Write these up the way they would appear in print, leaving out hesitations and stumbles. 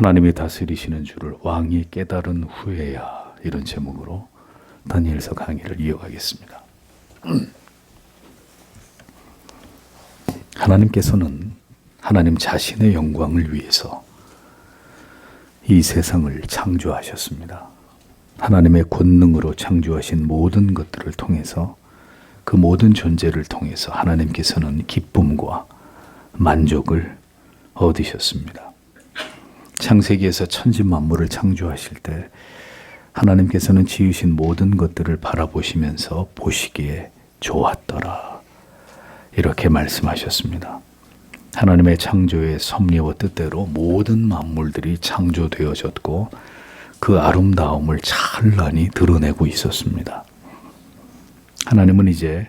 하나님이 다스리시는 줄을 왕이 깨달은 후에야, 이런 제목으로 다니엘서 강의를 이어가겠습니다. 하나님께서는 하나님 자신의 영광을 위해서 이 세상을 창조하셨습니다. 하나님의 권능으로 창조하신 모든 것들을 통해서, 그 모든 존재를 통해서 하나님께서는 기쁨과 만족을 얻으셨습니다. 창세기에서 천지 만물을 창조하실 때 하나님께서는 지으신 모든 것들을 바라보시면서 보시기에 좋았더라, 이렇게 말씀하셨습니다. 하나님의 창조의 섭리와 뜻대로 모든 만물들이 창조되어졌고 그 아름다움을 찬란히 드러내고 있었습니다. 하나님은 이제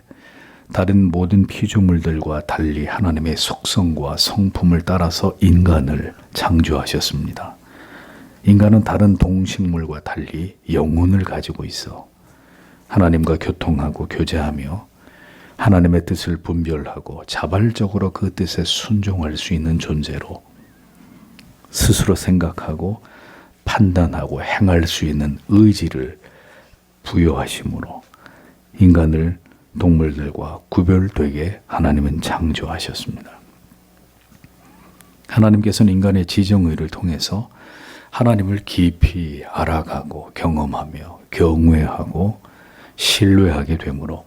다른 모든 피조물들과 달리 하나님의 속성과 성품을 따라서 인간을 창조하셨습니다. 인간은 다른 동식물과 달리 영혼을 가지고 있어 하나님과 교통하고 교제하며 하나님의 뜻을 분별하고 자발적으로 그 뜻에 순종할 수 있는 존재로 스스로 생각하고 판단하고 행할 수 있는 의지를 부여하심으로 인간을 동물들과 구별되게 하나님은 창조하셨습니다. 하나님께서는 인간의 지정의를 통해서 하나님을 깊이 알아가고 경험하며 경외하고 신뢰하게 되므로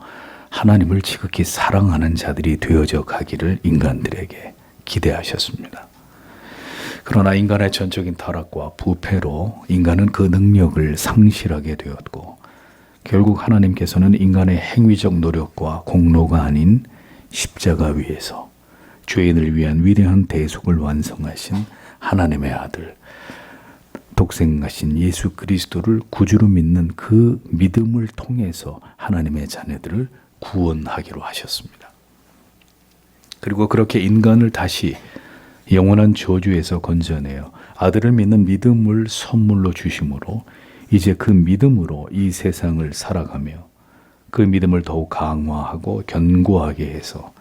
하나님을 지극히 사랑하는 자들이 되어져 가기를 인간들에게 기대하셨습니다. 그러나 인간의 전적인 타락과 부패로 인간은 그 능력을 상실하게 되었고, 결국 하나님께서는 인간의 행위적 노력과 공로가 아닌 십자가 위에서 죄인을 위한 위대한 대속을 완성하신 하나님의 아들, 독생하신 예수 그리스도를 구주로 믿는 그 믿음을 통해서 하나님의 자녀들을 구원하기로 하셨습니다. 그리고 그렇게 인간을 다시 영원한 저주에서 건져내어 아들을 믿는 믿음을 선물로 주심으로 이제 그 믿음으로 이 세상을 살아가며 그 믿음을 더욱 강화하고 견고하게 해서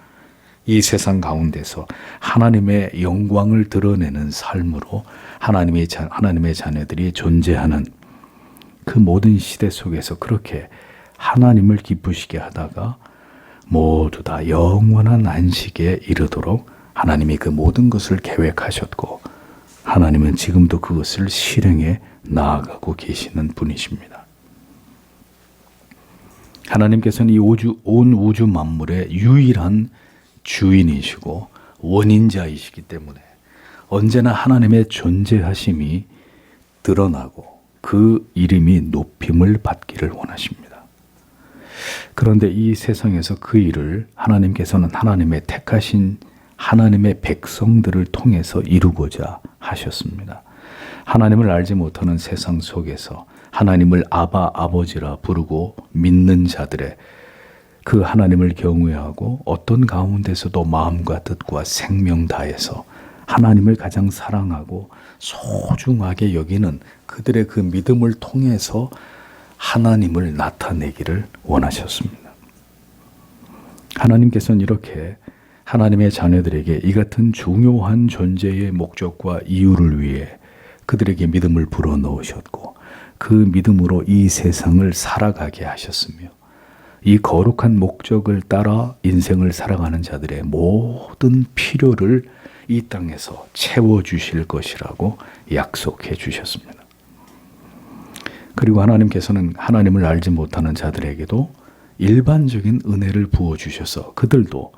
이 세상 가운데서 하나님의 영광을 드러내는 삶으로 하나님의 자녀들이 존재하는 그 모든 시대 속에서 그렇게 하나님을 기쁘시게 하다가 모두 다 영원한 안식에 이르도록 하나님이 그 모든 것을 계획하셨고, 하나님은 지금도 그것을 실행해 나아가고 계시는 분이십니다. 하나님께서는 이 온 우주 만물의 유일한 주인이시고 원인자이시기 때문에 언제나 하나님의 존재하심이 드러나고 그 이름이 높임을 받기를 원하십니다. 그런데 이 세상에서 그 일을 하나님께서는 하나님의 택하신 하나님의 백성들을 통해서 이루고자 하셨습니다. 하나님을 알지 못하는 세상 속에서 하나님을 아바 아버지라 부르고 믿는 자들의 그 하나님을 경외하고 어떤 가운데서도 마음과 뜻과 생명 다해서 하나님을 가장 사랑하고 소중하게 여기는 그들의 그 믿음을 통해서 하나님을 나타내기를 원하셨습니다. 하나님께서는 이렇게 하나님의 자녀들에게 이 같은 중요한 존재의 목적과 이유를 위해 그들에게 믿음을 불어넣으셨고, 그 믿음으로 이 세상을 살아가게 하셨으며, 이 거룩한 목적을 따라 인생을 살아가는 자들의 모든 필요를 이 땅에서 채워주실 것이라고 약속해 주셨습니다. 그리고 하나님께서는 하나님을 알지 못하는 자들에게도 일반적인 은혜를 부어주셔서 그들도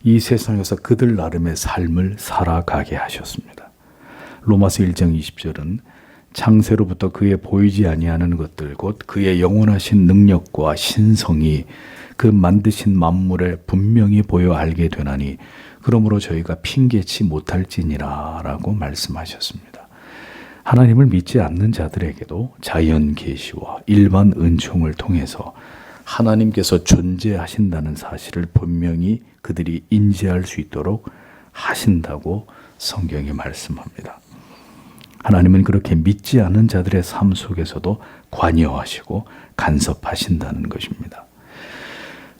이 세상에서 그들 나름의 삶을 살아가게 하셨습니다. 로마서 1장 20절은 창세로부터 그의 보이지 아니하는 것들 곧 그의 영원하신 능력과 신성이 그 만드신 만물에 분명히 보여 알게 되나니 그러므로 저희가 핑계치 못할지니라 라고 말씀하셨습니다. 하나님을 믿지 않는 자들에게도 자연 계시와 일반 은총을 통해서 하나님께서 존재하신다는 사실을 분명히 그들이 인지할 수 있도록 하신다고 성경이 말씀합니다. 하나님은 그렇게 믿지 않는 자들의 삶 속에서도 관여하시고 간섭하신다는 것입니다.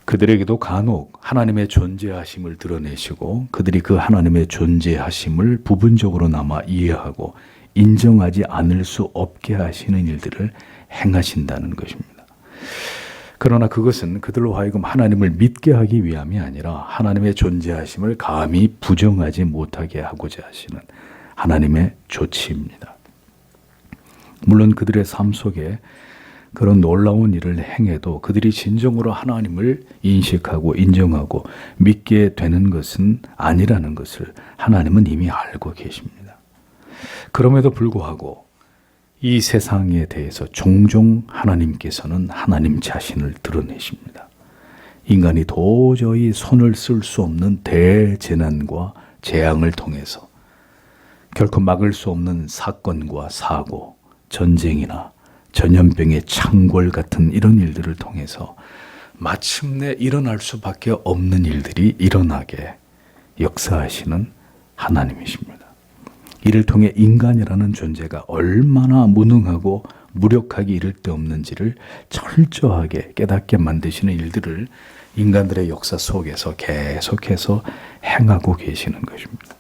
그들에게도 간혹 하나님의 존재하심을 드러내시고 그들이 그 하나님의 존재하심을 부분적으로나마 이해하고 인정하지 않을 수 없게 하시는 일들을 행하신다는 것입니다. 그러나 그것은 그들로 하여금 하나님을 믿게 하기 위함이 아니라 하나님의 존재하심을 감히 부정하지 못하게 하고자 하시는 하나님의 조치입니다. 물론 그들의 삶 속에 그런 놀라운 일을 행해도 그들이 진정으로 하나님을 인식하고 인정하고 믿게 되는 것은 아니라는 것을 하나님은 이미 알고 계십니다. 그럼에도 불구하고 이 세상에 대해서 종종 하나님께서는 하나님 자신을 드러내십니다. 인간이 도저히 손을 쓸 수 없는 대재난과 재앙을 통해서 결코 막을 수 없는 사건과 사고, 전쟁이나 전염병의 창궐 같은 이런 일들을 통해서 마침내 일어날 수밖에 없는 일들이 일어나게 역사하시는 하나님이십니다. 이를 통해 인간이라는 존재가 얼마나 무능하고 무력하기 이를 데 없는지를 철저하게 깨닫게 만드시는 일들을 인간들의 역사 속에서 계속해서 행하고 계시는 것입니다.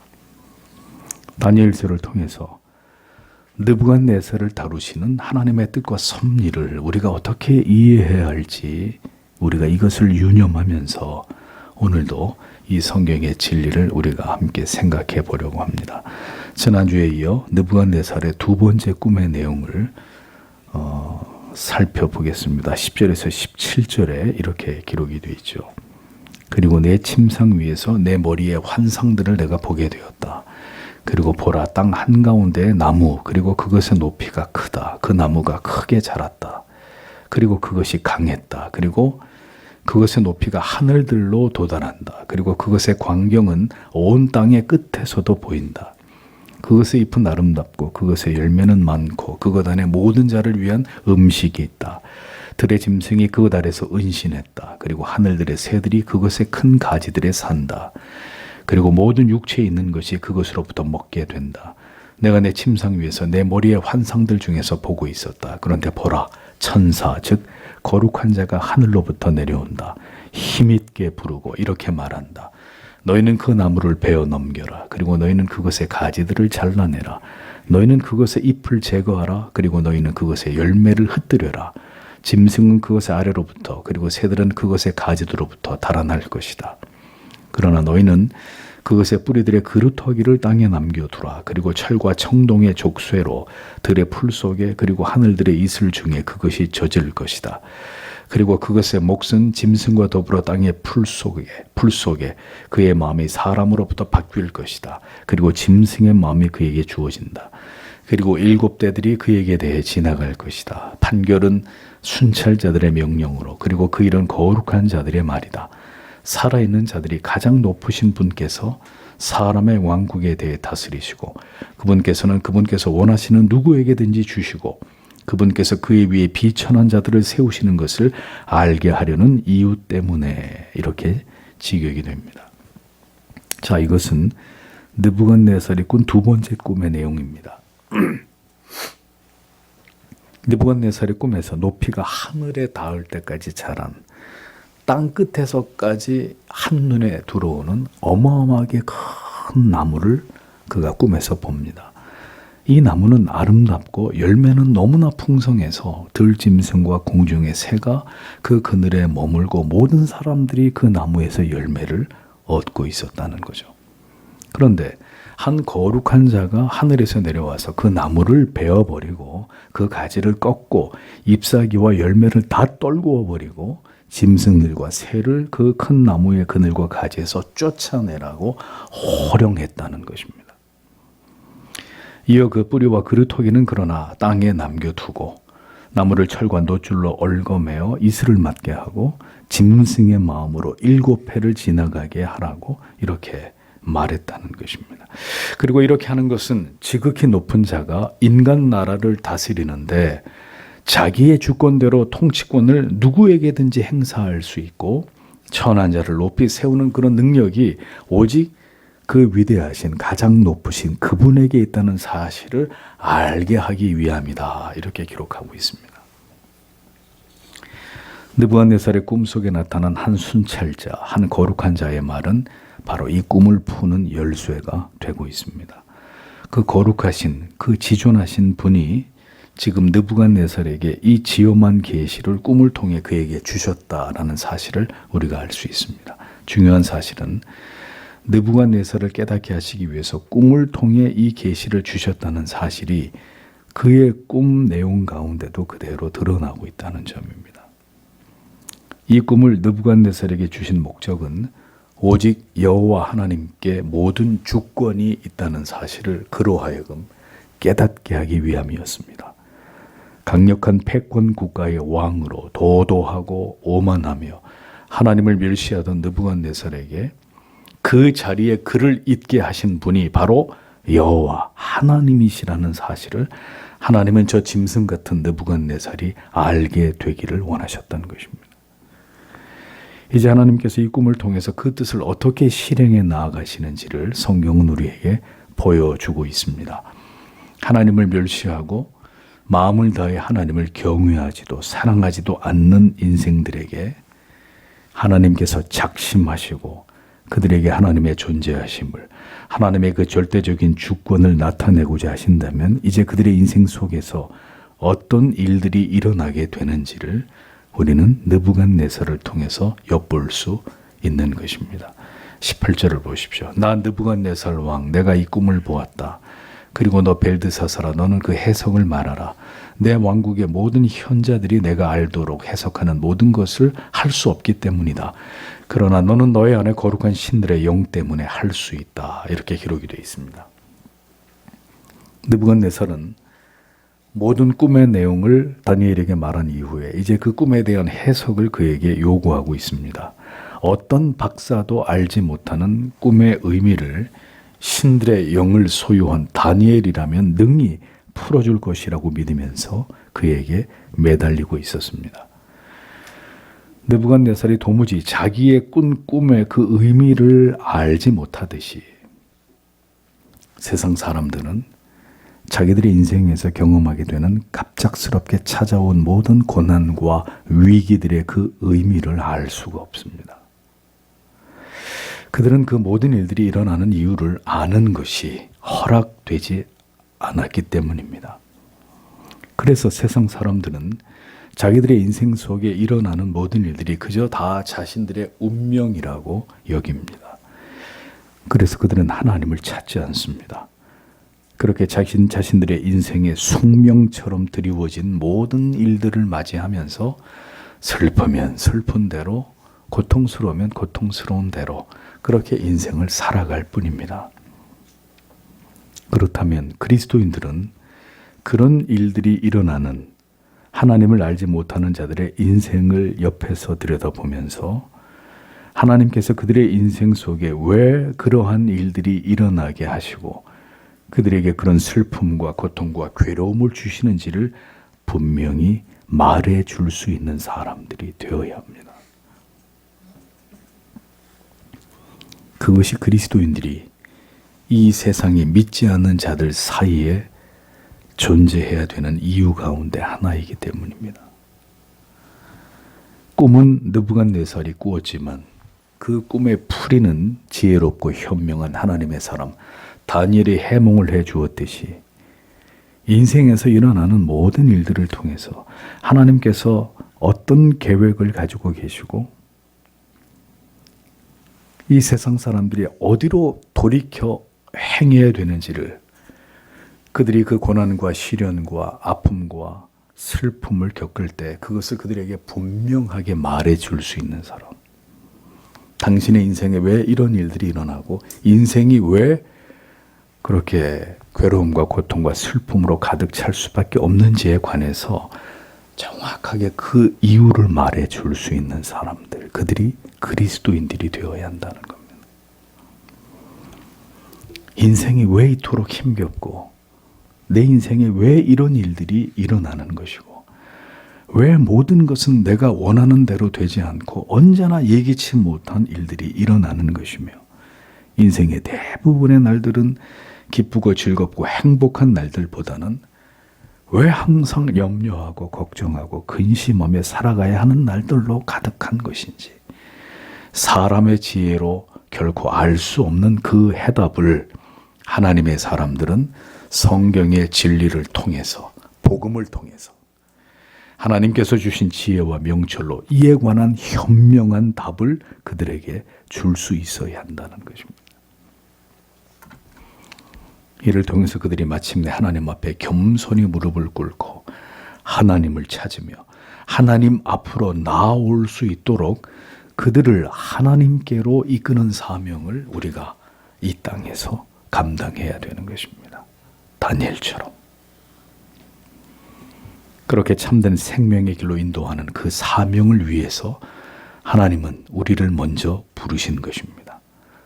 다니엘서를 통해서 느부갓네살을 다루시는 하나님의 뜻과 섭리를 우리가 어떻게 이해해야 할지 우리가 이것을 유념하면서 오늘도 이 성경의 진리를 우리가 함께 생각해 보려고 합니다. 지난주에 이어 느부갓네살의 두 번째 꿈의 내용을 살펴보겠습니다. 10절에서 17절에 이렇게 기록이 되어 있죠. 그리고 내 침상 위에서 내 머리의 환상들을 내가 보게 되었다. 그리고 보라, 땅 한가운데의 나무, 그리고 그것의 높이가 크다. 그 나무가 크게 자랐다. 그리고 그것이 강했다. 그리고 그것의 높이가 하늘들로 도달한다. 그리고 그것의 광경은 온 땅의 끝에서도 보인다. 그것의 잎은 아름답고 그것의 열매는 많고 그것 안에 모든 자를 위한 음식이 있다. 들의 짐승이 그것 아래서 은신했다. 그리고 하늘들의 새들이 그것의 큰 가지들에 산다. 그리고 모든 육체에 있는 것이 그것으로부터 먹게 된다. 내가 내 침상 위에서 내 머리의 환상들 중에서 보고 있었다. 그런데 보라, 천사, 즉 거룩한 자가 하늘로부터 내려온다. 힘있게 부르고 이렇게 말한다. 너희는 그 나무를 베어 넘겨라. 그리고 너희는 그것의 가지들을 잘라내라. 너희는 그것의 잎을 제거하라. 그리고 너희는 그것의 열매를 흩뜨려라. 짐승은 그것의 아래로부터 그리고 새들은 그것의 가지들로부터 달아날 것이다. 그러나 너희는 그것의 뿌리들의 그루터기를 땅에 남겨두라. 그리고 철과 청동의 족쇄로 들의 풀 속에 그리고 하늘들의 이슬 중에 그것이 젖을 것이다. 그리고 그것의 몫은 짐승과 더불어 땅의 풀 속에 그의 마음이 사람으로부터 바뀔 것이다. 그리고 짐승의 마음이 그에게 주어진다. 그리고 7대들이 그에게 대해 지나갈 것이다. 판결은 순찰자들의 명령으로 그리고 그 일은 거룩한 자들의 말이다. 살아있는 자들이 가장 높으신 분께서 사람의 왕국에 대해 다스리시고 그분께서 원하시는 누구에게든지 주시고 그분께서 그의 위에 비천한 자들을 세우시는 것을 알게 하려는 이유 때문에 이렇게 직역이 됩니다. 자, 이것은 느부갓네살이 꾼 두 번째 꿈의 내용입니다. 느부갓네살의 꿈에서 높이가 하늘에 닿을 때까지 자란 땅 끝에서까지 한눈에 들어오는 어마어마하게 큰 나무를 그가 꿈에서 봅니다. 이 나무는 아름답고 열매는 너무나 풍성해서 들짐승과 공중의 새가 그 그늘에 머물고 모든 사람들이 그 나무에서 열매를 얻고 있었다는 거죠. 그런데 한 거룩한 자가 하늘에서 내려와서 그 나무를 베어버리고 그 가지를 꺾고 잎사귀와 열매를 다 떨구어 버리고 짐승들과 새를 그 큰 나무의 그늘과 가지에서 쫓아내라고 호령했다는 것입니다. 이어 그 뿌리와 그루터기는 그러나 땅에 남겨두고 나무를 철과 놋줄로 얽어매어 이슬을 맞게 하고 짐승의 마음으로 7회를 지나가게 하라고 이렇게 말했다는 것입니다. 그리고 이렇게 하는 것은 지극히 높은 자가 인간 나라를 다스리는데 자기의 주권대로 통치권을 누구에게든지 행사할 수 있고 천한 자를 높이 세우는 그런 능력이 오직 그 위대하신 가장 높으신 그분에게 있다는 사실을 알게 하기 위함이다. 이렇게 기록하고 있습니다. 느부갓네살의 꿈속에 나타난 한 순찰자, 한 거룩한 자의 말은 바로 이 꿈을 푸는 열쇠가 되고 있습니다. 그 거룩하신, 그 지존하신 분이 지금 느부갓네살에게 이 지엄한 계시를 꿈을 통해 그에게 주셨다라는 사실을 우리가 알 수 있습니다. 중요한 사실은 느부갓네살을 깨닫게 하시기 위해서 꿈을 통해 이 계시를 주셨다는 사실이 그의 꿈 내용 가운데도 그대로 드러나고 있다는 점입니다. 이 꿈을 느부갓네살에게 주신 목적은 오직 여호와 하나님께 모든 주권이 있다는 사실을 그로 하여금 깨닫게 하기 위함이었습니다. 강력한 패권 국가의 왕으로 도도하고 오만하며 하나님을 멸시하던 느부갓네살에게 그 자리에 그를 있게 하신 분이 바로 여호와 하나님이시라는 사실을 하나님은 저 짐승 같은 느부갓네살이 알게 되기를 원하셨다는 것입니다. 이제 하나님께서 이 꿈을 통해서 그 뜻을 어떻게 실행해 나아가시는지를 성경은 우리에게 보여주고 있습니다. 하나님을 멸시하고 마음을 다해 하나님을 경외하지도 사랑하지도 않는 인생들에게 하나님께서 작심하시고 그들에게 하나님의 존재하심을, 하나님의 그 절대적인 주권을 나타내고자 하신다면 이제 그들의 인생 속에서 어떤 일들이 일어나게 되는지를 우리는 느부갓네살을 통해서 엿볼 수 있는 것입니다. 18절을 보십시오. 나 느부갓네살 왕, 내가 이 꿈을 보았다. 그리고 너 벨드사사라, 너는 그 해석을 말하라. 내 왕국의 모든 현자들이 내가 알도록 해석하는 모든 것을 할 수 없기 때문이다. 그러나 너는 너의 안에 거룩한 신들의 영 때문에 할 수 있다. 이렇게 기록이 되어 있습니다. 느부갓네살은 모든 꿈의 내용을 다니엘에게 말한 이후에 이제 그 꿈에 대한 해석을 그에게 요구하고 있습니다. 어떤 박사도 알지 못하는 꿈의 의미를 신들의 영을 소유한 다니엘이라면 능히 풀어줄 것이라고 믿으면서 그에게 매달리고 있었습니다. 느부갓네살이 도무지 자기의 꾼 꿈의 그 의미를 알지 못하듯이 세상 사람들은 자기들의 인생에서 경험하게 되는 갑작스럽게 찾아온 모든 고난과 위기들의 그 의미를 알 수가 없습니다. 그들은 그 모든 일들이 일어나는 이유를 아는 것이 허락되지 않았기 때문입니다. 그래서 세상 사람들은 자기들의 인생 속에 일어나는 모든 일들이 그저 다 자신들의 운명이라고 여깁니다. 그래서 그들은 하나님을 찾지 않습니다. 그렇게 자신들의 인생의 숙명처럼 드리워진 모든 일들을 맞이하면서 슬프면 슬픈 대로, 고통스러우면 고통스러운 대로 그렇게 인생을 살아갈 뿐입니다. 그렇다면 그리스도인들은 그런 일들이 일어나는 하나님을 알지 못하는 자들의 인생을 옆에서 들여다보면서 하나님께서 그들의 인생 속에 왜 그러한 일들이 일어나게 하시고 그들에게 그런 슬픔과 고통과 괴로움을 주시는지를 분명히 말해 줄 수 있는 사람들이 되어야 합니다. 그것이 그리스도인들이 이 세상에 믿지 않는 자들 사이에 존재해야 되는 이유 가운데 하나이기 때문입니다. 꿈은 느부갓네살이 꾸었지만 그 꿈의 풀이는 지혜롭고 현명한 하나님의 사람 다니엘이 해몽을 해 주었듯이 인생에서 일어나는 모든 일들을 통해서 하나님께서 어떤 계획을 가지고 계시고 이 세상 사람들이 어디로 돌이켜 행해야 되는지를 그들이 그 고난과 시련과 아픔과 슬픔을 겪을 때 그것을 그들에게 분명하게 말해 줄 수 있는 사람. 당신의 인생에 왜 이런 일들이 일어나고 인생이 왜 그렇게 괴로움과 고통과 슬픔으로 가득 찰 수밖에 없는지에 관해서 정확하게 그 이유를 말해 줄 수 있는 사람들, 그들이 그리스도인들이 되어야 한다는 겁니다. 인생이 왜 이토록 힘겹고 내 인생에 왜 이런 일들이 일어나는 것이고 왜 모든 것은 내가 원하는 대로 되지 않고 언제나 예기치 못한 일들이 일어나는 것이며 인생의 대부분의 날들은 기쁘고 즐겁고 행복한 날들보다는 왜 항상 염려하고 걱정하고 근심하며 살아가야 하는 날들로 가득한 것인지 사람의 지혜로 결코 알 수 없는 그 해답을 하나님의 사람들은 성경의 진리를 통해서, 복음을 통해서 하나님께서 주신 지혜와 명철로 이에 관한 현명한 답을 그들에게 줄 수 있어야 한다는 것입니다. 이를 통해서 그들이 마침내 하나님 앞에 겸손히 무릎을 꿇고 하나님을 찾으며 하나님 앞으로 나아올 수 있도록 그들을 하나님께로 이끄는 사명을 우리가 이 땅에서 감당해야 되는 것입니다. 다니엘처럼. 그렇게 참된 생명의 길로 인도하는 그 사명을 위해서 하나님은 우리를 먼저 부르신 것입니다.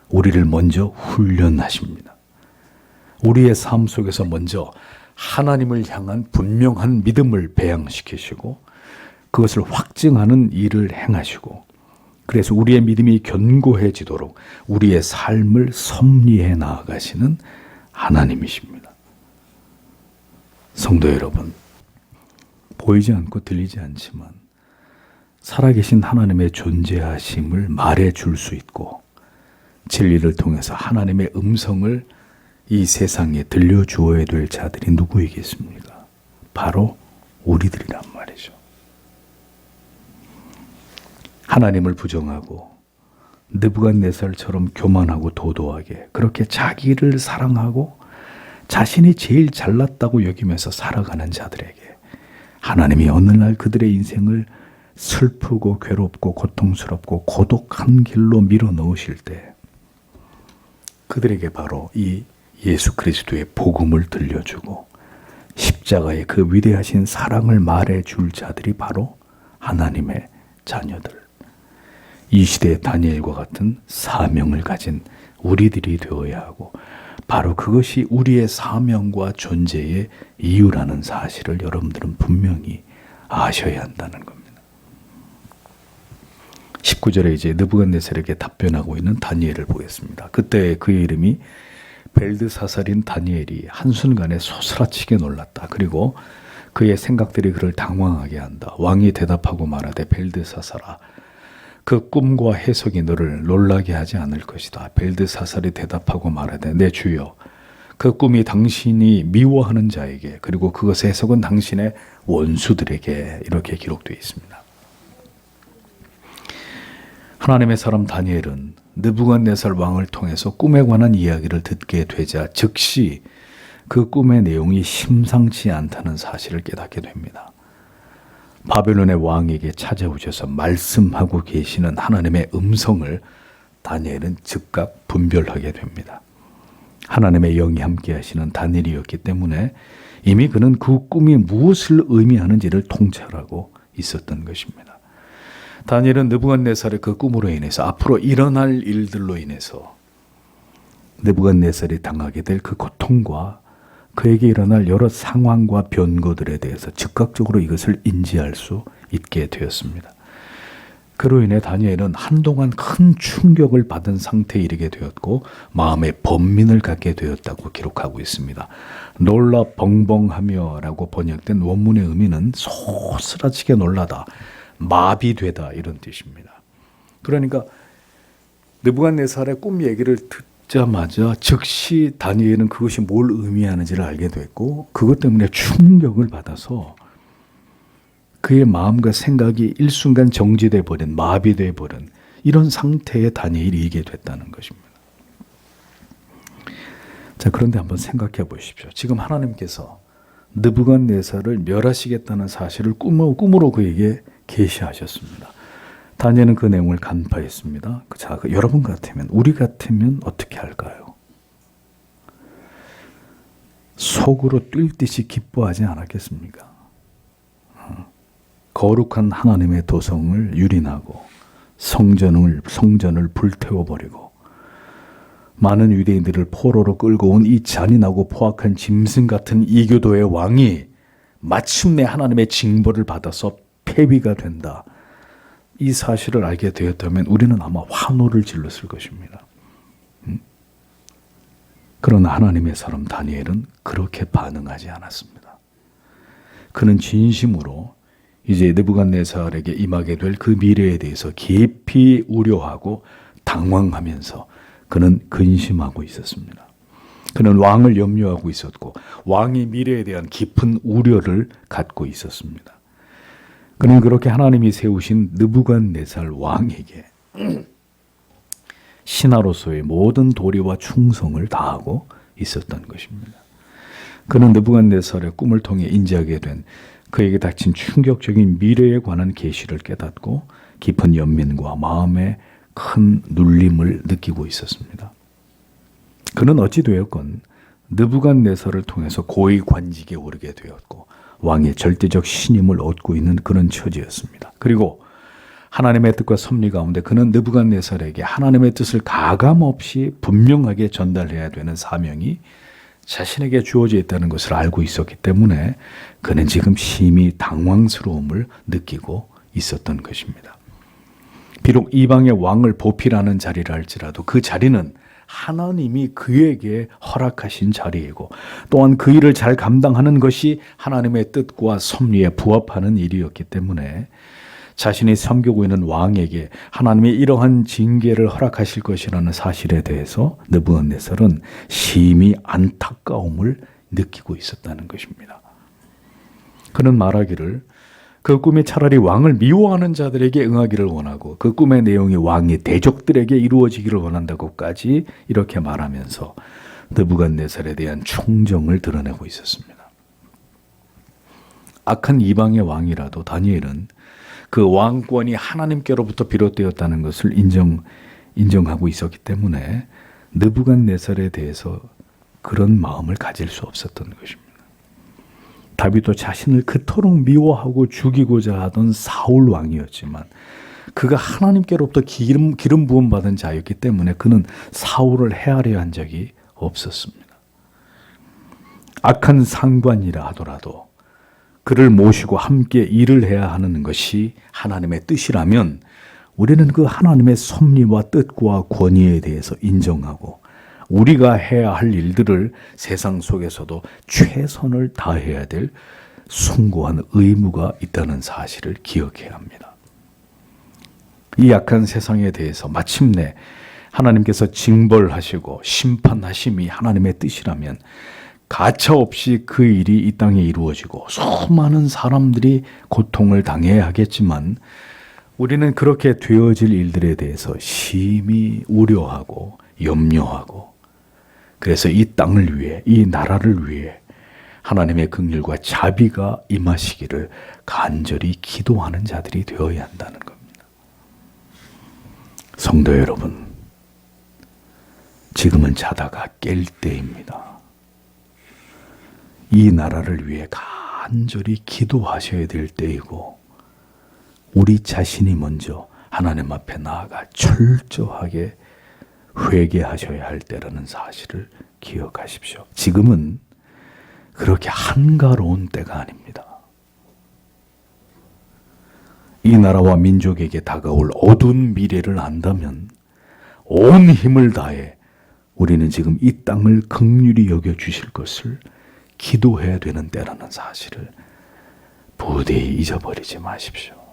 우리를 먼저 훈련하십니다. 우리의 삶 속에서 먼저 하나님을 향한 분명한 믿음을 배양시키시고 그것을 확증하는 일을 행하시고, 그래서 우리의 믿음이 견고해지도록 우리의 삶을 섭리해 나아가시는 하나님이십니다. 성도 여러분, 보이지 않고 들리지 않지만 살아계신 하나님의 존재하심을 말해 줄 수 있고 진리를 통해서 하나님의 음성을 이 세상에 들려주어야 될 자들이 누구이겠습니까? 바로 우리들이란 말이죠. 하나님을 부정하고 느부갓네살처럼 교만하고 도도하게 그렇게 자기를 사랑하고 자신이 제일 잘났다고 여기면서 살아가는 자들에게 하나님이 어느 날 그들의 인생을 슬프고 괴롭고 고통스럽고 고독한 길로 밀어넣으실 때 그들에게 바로 이 예수 그리스도의 복음을 들려주고 십자가의 그 위대하신 사랑을 말해줄 자들이 바로 하나님의 자녀들, 이 시대의 다니엘과 같은 사명을 가진 우리들이 되어야 하고 바로 그것이 우리의 사명과 존재의 이유라는 사실을 여러분들은 분명히 아셔야 한다는 겁니다. 19절에 이제 느부갓네살에게 답변하고 있는 다니엘을 보겠습니다. 그때 그의 이름이 벨드사살인 다니엘이 한순간에 소스라치게 놀랐다. 그리고 그의 생각들이 그를 당황하게 한다. 왕이 대답하고 말하되 벨드사살아, 그 꿈과 해석이 너를 놀라게 하지 않을 것이다. 벨드사살이 대답하고 말하되 내 주여, 그 꿈이 당신이 미워하는 자에게 그리고 그것의 해석은 당신의 원수들에게 이렇게 기록되어 있습니다. 하나님의 사람 다니엘은 느부갓네살 왕을 통해서 꿈에 관한 이야기를 듣게 되자 즉시 그 꿈의 내용이 심상치 않다는 사실을 깨닫게 됩니다. 바벨론의 왕에게 찾아오셔서 말씀하고 계시는 하나님의 음성을 다니엘은 즉각 분별하게 됩니다. 하나님의 영이 함께 하시는 다니엘이었기 때문에 이미 그는 그 꿈이 무엇을 의미하는지를 통찰하고 있었던 것입니다. 다니엘은 느부갓네살의 그 꿈으로 인해서 앞으로 일어날 일들로 인해서 느부갓네살이 당하게 될 그 고통과 그에게 일어날 여러 상황과 변고들에 대해서 즉각적으로 이것을 인지할 수 있게 되었습니다. 그로 인해 다니엘은 한동안 큰 충격을 받은 상태에 이르게 되었고 마음에 번민을 갖게 되었다고 기록하고 있습니다. 놀라 벙벙하며 라고 번역된 원문의 의미는 소스라치게 놀라다, 마비되다 이런 뜻입니다. 그러니까 느부갓네살의 꿈 얘기를 듣자마자 즉시 다니엘은 그것이 뭘 의미하는지를 알게 됐고 그것 때문에 충격을 받아서 그의 마음과 생각이 일순간 정지돼 버린, 마비돼 버린 이런 상태에 다니엘이 이게 됐다는 것입니다. 자, 그런데 한번 생각해 보십시오. 지금 하나님께서 느부갓네살을 멸하시겠다는 사실을 꿈으로 그에게 계시하셨습니다. 다니엘은 그 내용을 간파했습니다. 자, 여러분 같으면, 우리 같으면 어떻게 할까요? 속으로 뛸 듯이 기뻐하지 않았겠습니까? 거룩한 하나님의 도성을 유린하고 성전을 불태워버리고 많은 유대인들을 포로로 끌고 온 이 잔인하고 포악한 짐승 같은 이교도의 왕이 마침내 하나님의 징벌을 받아서 폐위가 된다. 이 사실을 알게 되었다면 우리는 아마 환호를 질렀을 것입니다. 그러나 하나님의 사람 다니엘은 그렇게 반응하지 않았습니다. 그는 진심으로 이제 느부갓네살에게 임하게 될 그 미래에 대해서 깊이 우려하고 당황하면서 그는 근심하고 있었습니다. 그는 왕을 염려하고 있었고 왕의 미래에 대한 깊은 우려를 갖고 있었습니다. 그는 그렇게 하나님이 세우신 느부갓네살 왕에게 신하로서의 모든 도리와 충성을 다하고 있었던 것입니다. 그는 느부갓네살의 꿈을 통해 인지하게 된 그에게 닥친 충격적인 미래에 관한 계시를 깨닫고 깊은 연민과 마음의 큰 눌림을 느끼고 있었습니다. 그는 어찌 되었건 느부갓네살을 통해서 고위 관직에 오르게 되었고 왕의 절대적 신임을 얻고 있는 그런 처지였습니다. 그리고 하나님의 뜻과 섭리 가운데 그는 느부갓네살에게 하나님의 뜻을 가감없이 분명하게 전달해야 되는 사명이 자신에게 주어져 있다는 것을 알고 있었기 때문에 그는 지금 심히 당황스러움을 느끼고 있었던 것입니다. 비록 이방의 왕을 보필하는 자리라 할지라도 그 자리는 하나님이 그에게 허락하신 자리이고 또한 그 일을 잘 감당하는 것이 하나님의 뜻과 섭리에 부합하는 일이었기 때문에 자신이 섬기고 있는 왕에게 하나님이 이러한 징계를 허락하실 것이라는 사실에 대해서 느부갓네살은 심히 안타까움을 느끼고 있었다는 것입니다. 그는 말하기를 그 꿈이 차라리 왕을 미워하는 자들에게 응하기를 원하고 그 꿈의 내용이 왕의 대적들에게 이루어지기를 원한다고까지 이렇게 말하면서 느부갓네살에 대한 충정을 드러내고 있었습니다. 악한 이방의 왕이라도 다니엘은 그 왕권이 하나님께로부터 비롯되었다는 것을 인정하고 있었기 때문에 느부갓네살에 대해서 그런 마음을 가질 수 없었던 것입니다. 다윗도 자신을 그토록 미워하고 죽이고자 하던 사울 왕이었지만 그가 하나님께로부터 기름 부음 받은 자였기 때문에 그는 사울을 헤아려 한 적이 없었습니다. 악한 상관이라 하더라도 그를 모시고 함께 일을 해야 하는 것이 하나님의 뜻이라면 우리는 그 하나님의 섭리와 뜻과 권위에 대해서 인정하고 우리가 해야 할 일들을 세상 속에서도 최선을 다해야 될 숭고한 의무가 있다는 사실을 기억해야 합니다. 이 악한 세상에 대해서 마침내 하나님께서 징벌하시고 심판하심이 하나님의 뜻이라면 가차없이 그 일이 이 땅에 이루어지고 수많은 사람들이 고통을 당해야 하겠지만 우리는 그렇게 되어질 일들에 대해서 심히 우려하고 염려하고 그래서 이 땅을 위해 이 나라를 위해 하나님의 긍휼과 자비가 임하시기를 간절히 기도하는 자들이 되어야 한다는 겁니다. 성도 여러분, 지금은 자다가 깰 때입니다. 이 나라를 위해 간절히 기도하셔야 될 때이고 우리 자신이 먼저 하나님 앞에 나아가 철저하게 회개하셔야 할 때라는 사실을 기억하십시오. 지금은 그렇게 한가로운 때가 아닙니다. 이 나라와 민족에게 다가올 어두운 미래를 안다면 온 힘을 다해 우리는 지금 이 땅을 긍휼히 여겨주실 것을 기도해야 되는 때라는 사실을 부디 잊어버리지 마십시오.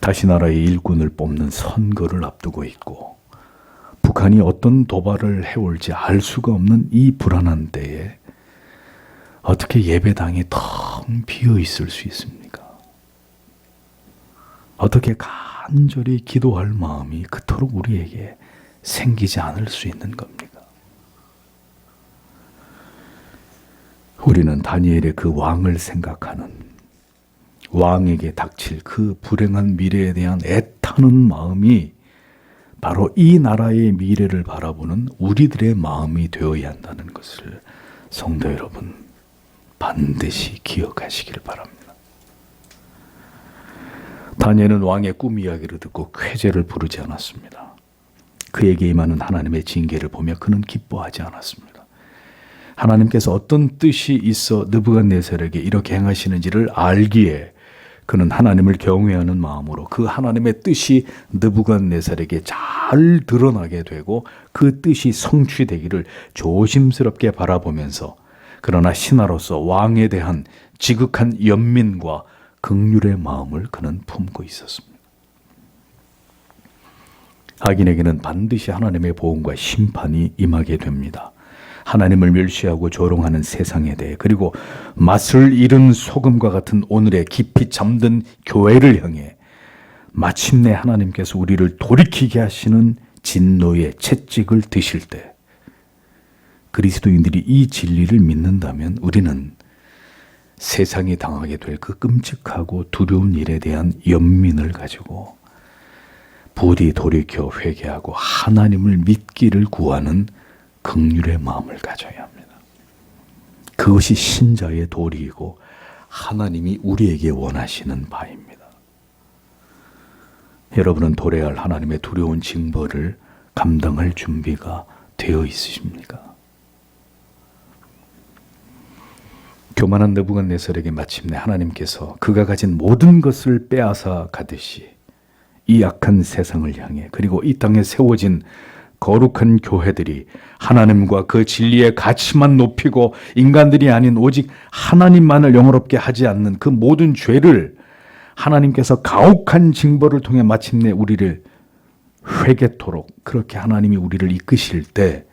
다시 나라의 일꾼을 뽑는 선거를 앞두고 있고 북한이 어떤 도발을 해올지 알 수가 없는 이 불안한 때에 어떻게 예배당이 텅 비어 있을 수 있습니까? 어떻게 간절히 기도할 마음이 그토록 우리에게 생기지 않을 수 있는 겁니까? 우리는 다니엘의 그 왕을 생각하는 왕에게 닥칠 그 불행한 미래에 대한 애타는 마음이 바로 이 나라의 미래를 바라보는 우리들의 마음이 되어야 한다는 것을 성도 여러분 반드시 기억하시길 바랍니다. 다니엘은 왕의 꿈 이야기를 듣고 쾌재를 부르지 않았습니다. 그에게 임하는 하나님의 징계를 보며 그는 기뻐하지 않았습니다. 하나님께서 어떤 뜻이 있어 느부갓네살에게 이렇게 행하시는지를 알기에 그는 하나님을 경외하는 마음으로 그 하나님의 뜻이 느부갓네살에게 잘 드러나게 되고 그 뜻이 성취되기를 조심스럽게 바라보면서 그러나 신하로서 왕에 대한 지극한 연민과 긍휼의 마음을 그는 품고 있었습니다. 악인에게는 반드시 하나님의 보응과 심판이 임하게 됩니다. 하나님을 멸시하고 조롱하는 세상에 대해, 그리고 맛을 잃은 소금과 같은 오늘의 깊이 잠든 교회를 향해 마침내 하나님께서 우리를 돌이키게 하시는 진노의 채찍을 드실 때, 그리스도인들이 이 진리를 믿는다면 우리는 세상이 당하게 될 그 끔찍하고 두려운 일에 대한 연민을 가지고 부디 돌이켜 회개하고 하나님을 믿기를 구하는 긍휼의 마음을 가져야 합니다. 그것이 신자의 도리이고 하나님이 우리에게 원하시는 바입니다. 여러분은 도래야 할 하나님의 두려운 징벌을 감당할 준비가 되어 있으십니까? 교만한 느부갓네살에게 마침내 하나님께서 그가 가진 모든 것을 빼앗아 가듯이 이 악한 세상을 향해, 그리고 이 땅에 세워진 거룩한 교회들이 하나님과 그 진리의 가치만 높이고 인간들이 아닌 오직 하나님만을 영화롭게 하지 않는 그 모든 죄를 하나님께서 가혹한 징벌을 통해 마침내 우리를 회개토록 그렇게 하나님이 우리를 이끄실 때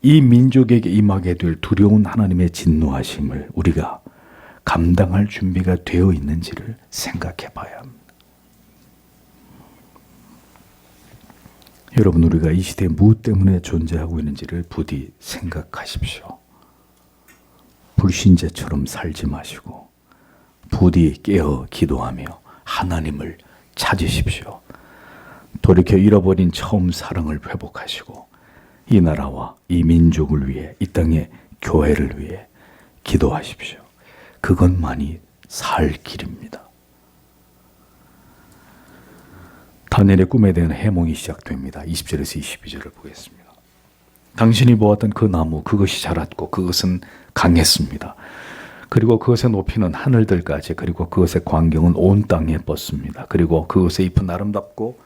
이 민족에게 임하게 될 두려운 하나님의 진노하심을 우리가 감당할 준비가 되어 있는지를 생각해 봐야 합니다. 여러분, 우리가 이 시대에 무엇 때문에 존재하고 있는지를 부디 생각하십시오. 불신자처럼 살지 마시고 부디 깨어 기도하며 하나님을 찾으십시오. 돌이켜 잃어버린 처음 사랑을 회복하시고 이 나라와 이 민족을 위해, 이 땅의 교회를 위해 기도하십시오. 그것만이 살 길입니다. 다니엘의 꿈에 대한 해몽이 시작됩니다. 20절에서 22절을 보겠습니다. 당신이 보았던 그 나무, 그것이 자랐고 그것은 강했습니다. 그리고 그것의 높이는 하늘들까지, 그리고 그것의 광경은 온 땅에 뻗습니다. 그리고 그것의 잎은 아름답고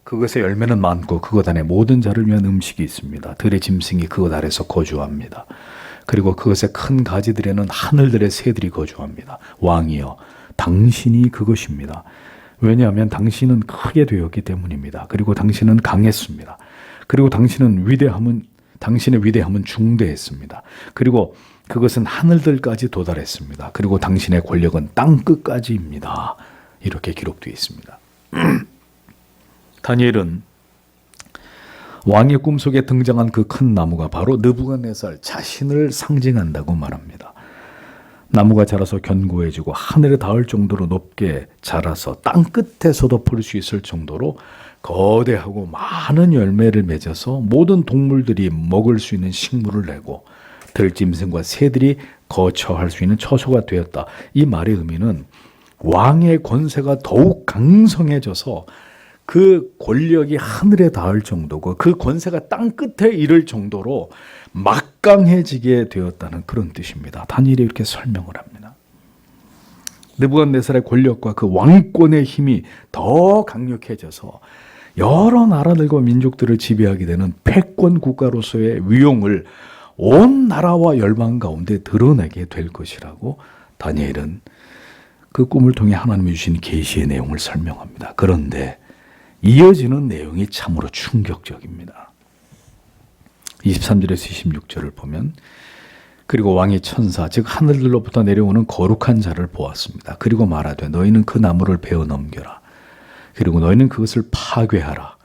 그것의 열매는 많고 그것 안에 모든 자를 위한 음식이 있습니다. 들의 짐승이 그것 아래서 거주합니다. 그리고 그것의 큰 가지들에는 하늘들의 새들이 거주합니다. 왕이여, 당신이 그것입니다. 왜냐하면 당신은 크게 되었기 때문입니다. 그리고 당신은 강했습니다. 그리고 당신의 위대함은 중대했습니다. 그리고 그것은 하늘들까지 도달했습니다. 그리고 당신의 권력은 땅 끝까지입니다. 이렇게 기록되어 있습니다. 다니엘은 왕의 꿈속에 등장한 그 큰 나무가 바로 느부갓네살 자신을 상징한다고 말합니다. 나무가 자라서 견고해지고 하늘에 닿을 정도로 높게 자라서 땅 끝에서도 볼 수 있을 정도로 거대하고 많은 열매를 맺어서 모든 동물들이 먹을 수 있는 식물을 내고 들짐승과 새들이 거처할 수 있는 처소가 되었다. 이 말의 의미는 왕의 권세가 더욱 강성해져서 그 권력이 하늘에 닿을 정도고 그 권세가 땅 끝에 이를 정도로 막강해지게 되었다는 그런 뜻입니다. 다니엘이 이렇게 설명을 합니다. 느부갓네살의 권력과 그 왕권의 힘이 더 강력해져서 여러 나라들과 민족들을 지배하게 되는 패권 국가로서의 위용을 온 나라와 열방 가운데 드러내게 될 것이라고 다니엘은 그 꿈을 통해 하나님이 주신 계시의 내용을 설명합니다. 그런데 이어지는 내용이 참으로 충격적입니다. 23절에서 26절을 보면, 그리고 왕이 천사 즉 하늘들로부터 내려오는 거룩한 자를 보았습니다. 그리고 말하되 너희는 그 나무를 베어 넘겨라. 그리고 너희는 그것을 파괴하라.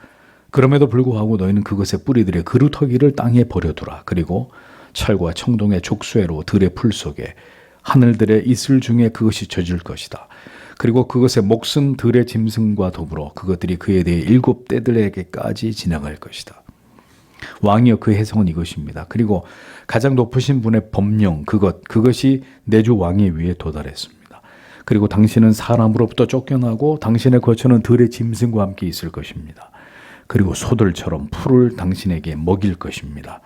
그럼에도 불구하고 너희는 그것의 뿌리들의 그루터기를 땅에 버려두라. 그리고 철과 청동의 족쇄로 들의 풀 속에 하늘들의 이슬 중에 그것이 젖을 것이다. 그리고 그것의 몫은 들의 짐승과 더불어 그것들이 그에 대해 7 떼들에게까지 지나갈 것이다. 왕이여, 그 해석은 이것입니다. 그리고 가장 높으신 분의 법령 그것이 내주 왕의 위에 도달했습니다. 그리고 당신은 사람으로부터 쫓겨나고 당신의 거처는 들의 짐승과 함께 있을 것입니다. 그리고 소들처럼 풀을 당신에게 먹일 것입니다.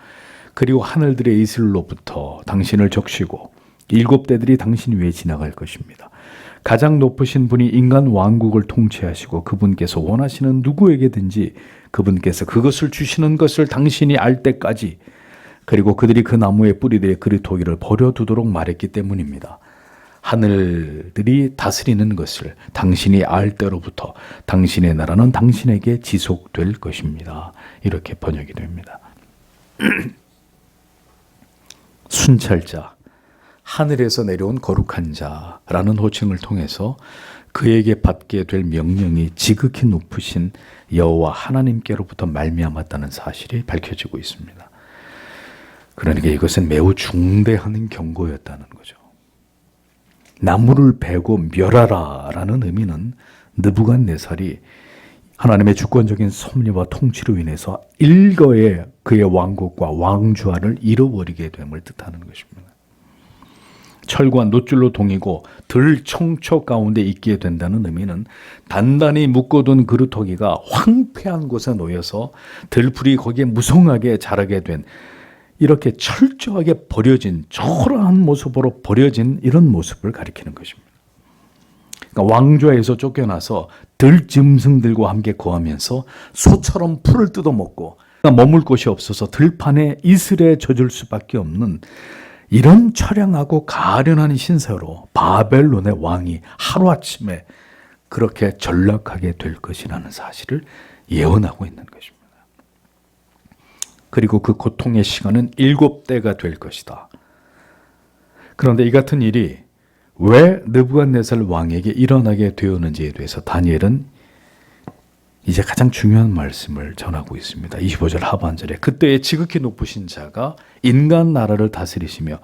그리고 하늘들의 이슬로부터 당신을 적시고 7 떼들이 당신 위에 지나갈 것입니다. 가장 높으신 분이 인간 왕국을 통치하시고 그분께서 원하시는 누구에게든지 그분께서 그것을 주시는 것을 당신이 알 때까지, 그리고 그들이 그 나무의 뿌리들의 그루터기를 버려두도록 말했기 때문입니다. 하늘들이 다스리는 것을 당신이 알 때로부터 당신의 나라는 당신에게 지속될 것입니다. 이렇게 번역이 됩니다. 순찰자, 하늘에서 내려온 거룩한 자라는 호칭을 통해서 그에게 받게 될 명령이 지극히 높으신 여호와 하나님께로부터 말미암았다는 사실이 밝혀지고 있습니다. 그러니까 이것은 매우 중대한 경고였다는 거죠. 나무를 베고 멸하라라는 의미는 느부갓네살이 하나님의 주권적인 섭리와 통치로 인해서 일거에 그의 왕국과 왕좌를 잃어버리게 됨을 뜻하는 것입니다. 철과 놋줄로 동이고 들 청초 가운데 있게 된다는 의미는 단단히 묶어둔 그루터기가 황폐한 곳에 놓여서 들풀이 거기에 무성하게 자라게 된, 이렇게 철저하게 버려진, 초라한 모습으로 버려진 이런 모습을 가리키는 것입니다. 그러니까 왕좌에서 쫓겨나서 들짐승들과 함께 거하면서 소처럼 풀을 뜯어먹고 머물 곳이 없어서 들판에 이슬에 젖을 수밖에 없는 이런 처량하고 가련한 신세로 바벨론의 왕이 하루아침에 그렇게 전락하게 될 것이라는 사실을 예언하고 있는 것입니다. 그리고 그 고통의 시간은 7대가 될 것이다. 그런데 이 같은 일이 왜 느부갓네살 왕에게 일어나게 되었는지에 대해서 다니엘은 이제 가장 중요한 말씀을 전하고 있습니다. 25절 하반절에 그때의 지극히 높으신 자가 인간 나라를 다스리시며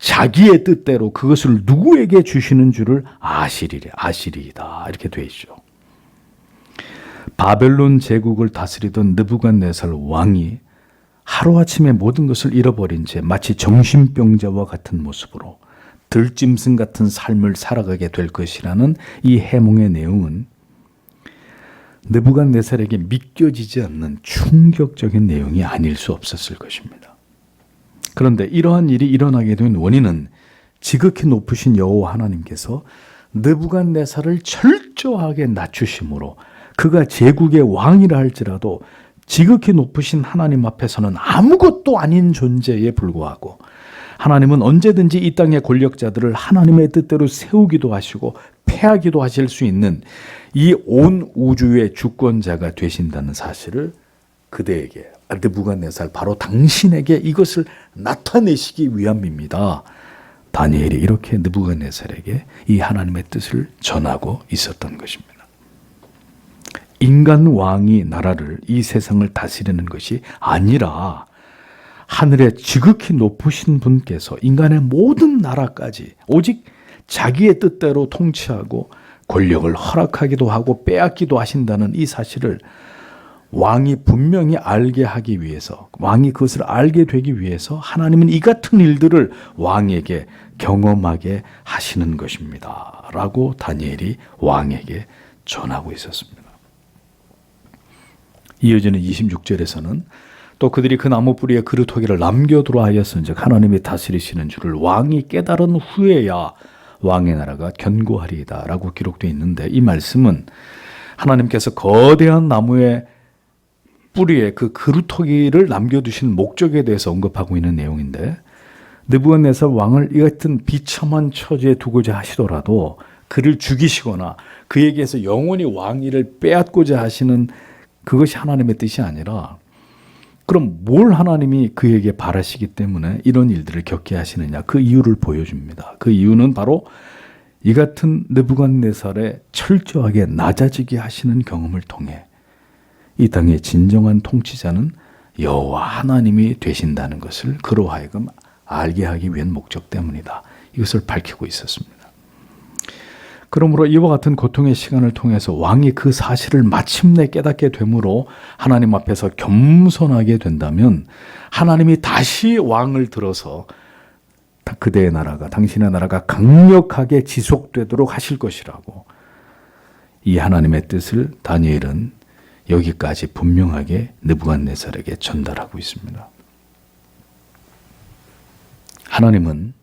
자기의 뜻대로 그것을 누구에게 주시는 줄을 아시리이다. 이렇게 되어 있죠. 바벨론 제국을 다스리던 느부갓네살 왕이 하루아침에 모든 것을 잃어버린 채 마치 정신병자와 같은 모습으로 들짐승 같은 삶을 살아가게 될 것이라는 이 해몽의 내용은 느부갓네살에게 믿겨지지 않는 충격적인 내용이 아닐 수 없었을 것입니다. 그런데 이러한 일이 일어나게 된 원인은 지극히 높으신 여호와 하나님께서 느부갓네살을 철저하게 낮추심으로 그가 제국의 왕이라 할지라도 지극히 높으신 하나님 앞에서는 아무것도 아닌 존재에 불과하고, 하나님은 언제든지 이 땅의 권력자들을 하나님의 뜻대로 세우기도 하시고 패하기도 하실 수 있는 이 온 우주의 주권자가 되신다는 사실을 그대에게, 느부갓네살 바로 당신에게 이것을 나타내시기 위함입니다. 다니엘이 이렇게 느부갓네살에게 이 하나님의 뜻을 전하고 있었던 것입니다. 인간 왕이 나라를, 이 세상을 다스리는 것이 아니라 하늘에 지극히 높으신 분께서 인간의 모든 나라까지 오직 자기의 뜻대로 통치하고 권력을 허락하기도 하고 빼앗기도 하신다는 이 사실을 왕이 분명히 알게 하기 위해서, 왕이 그것을 알게 되기 위해서 하나님은 이 같은 일들을 왕에게 경험하게 하시는 것입니다. 라고 다니엘이 왕에게 전하고 있었습니다. 이어지는 26절에서는 또 그들이 그 나무 뿌리에 그루터기를 남겨두라 하였은즉 하나님이 다스리시는 줄을 왕이 깨달은 후에야 왕의 나라가 견고하리이다 라고 기록되어 있는데, 이 말씀은 하나님께서 거대한 나무의 뿌리에 그 그루터기를 남겨두신 목적에 대해서 언급하고 있는 내용인데, 느부갓네살 왕을 이 같은 비참한 처지에 두고자 하시더라도 그를 죽이시거나 그에게서 영원히 왕위를 빼앗고자 하시는 그것이 하나님의 뜻이 아니라, 그럼 뭘 하나님이 그에게 바라시기 때문에 이런 일들을 겪게 하시느냐, 그 이유를 보여줍니다. 그 이유는 바로 이 같은 느부갓네살의 철저하게 낮아지게 하시는 경험을 통해 이 땅의 진정한 통치자는 여호와 하나님이 되신다는 것을 그로 하여금 알게 하기 위한 목적 때문이다. 이것을 밝히고 있었습니다. 그러므로 이와 같은 고통의 시간을 통해서 왕이 그 사실을 마침내 깨닫게 되므로 하나님 앞에서 겸손하게 된다면 하나님이 다시 왕을 들어서 그대의 나라가, 당신의 나라가 강력하게 지속되도록 하실 것이라고, 이 하나님의 뜻을 다니엘은 여기까지 분명하게 느부갓네살에게 전달하고 있습니다. 하나님은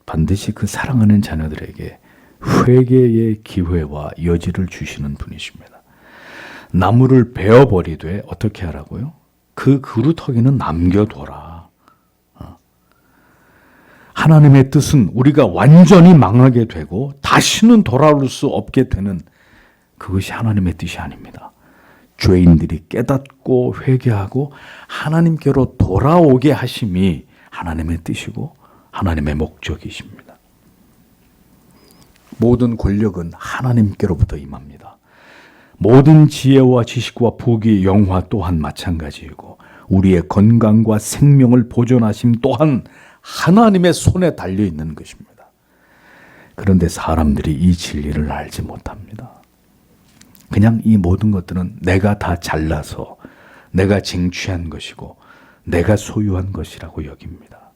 반드시 그 사랑하는 자녀들에게 회개의 기회와 여지를 주시는 분이십니다. 나무를 베어버리되 어떻게 하라고요? 그 그루터기는 남겨둬라. 하나님의 뜻은 우리가 완전히 망하게 되고 다시는 돌아올 수 없게 되는 그것이 하나님의 뜻이 아닙니다. 죄인들이 깨닫고 회개하고 하나님께로 돌아오게 하심이 하나님의 뜻이고 하나님의 목적이십니다. 모든 권력은 하나님께로부터 임합니다. 모든 지혜와 지식과 부귀, 영화 또한 마찬가지이고 우리의 건강과 생명을 보존하심 또한 하나님의 손에 달려있는 것입니다. 그런데 사람들이 이 진리를 알지 못합니다. 그냥 이 모든 것들은 내가 다 잘나서 내가 쟁취한 것이고 내가 소유한 것이라고 여깁니다.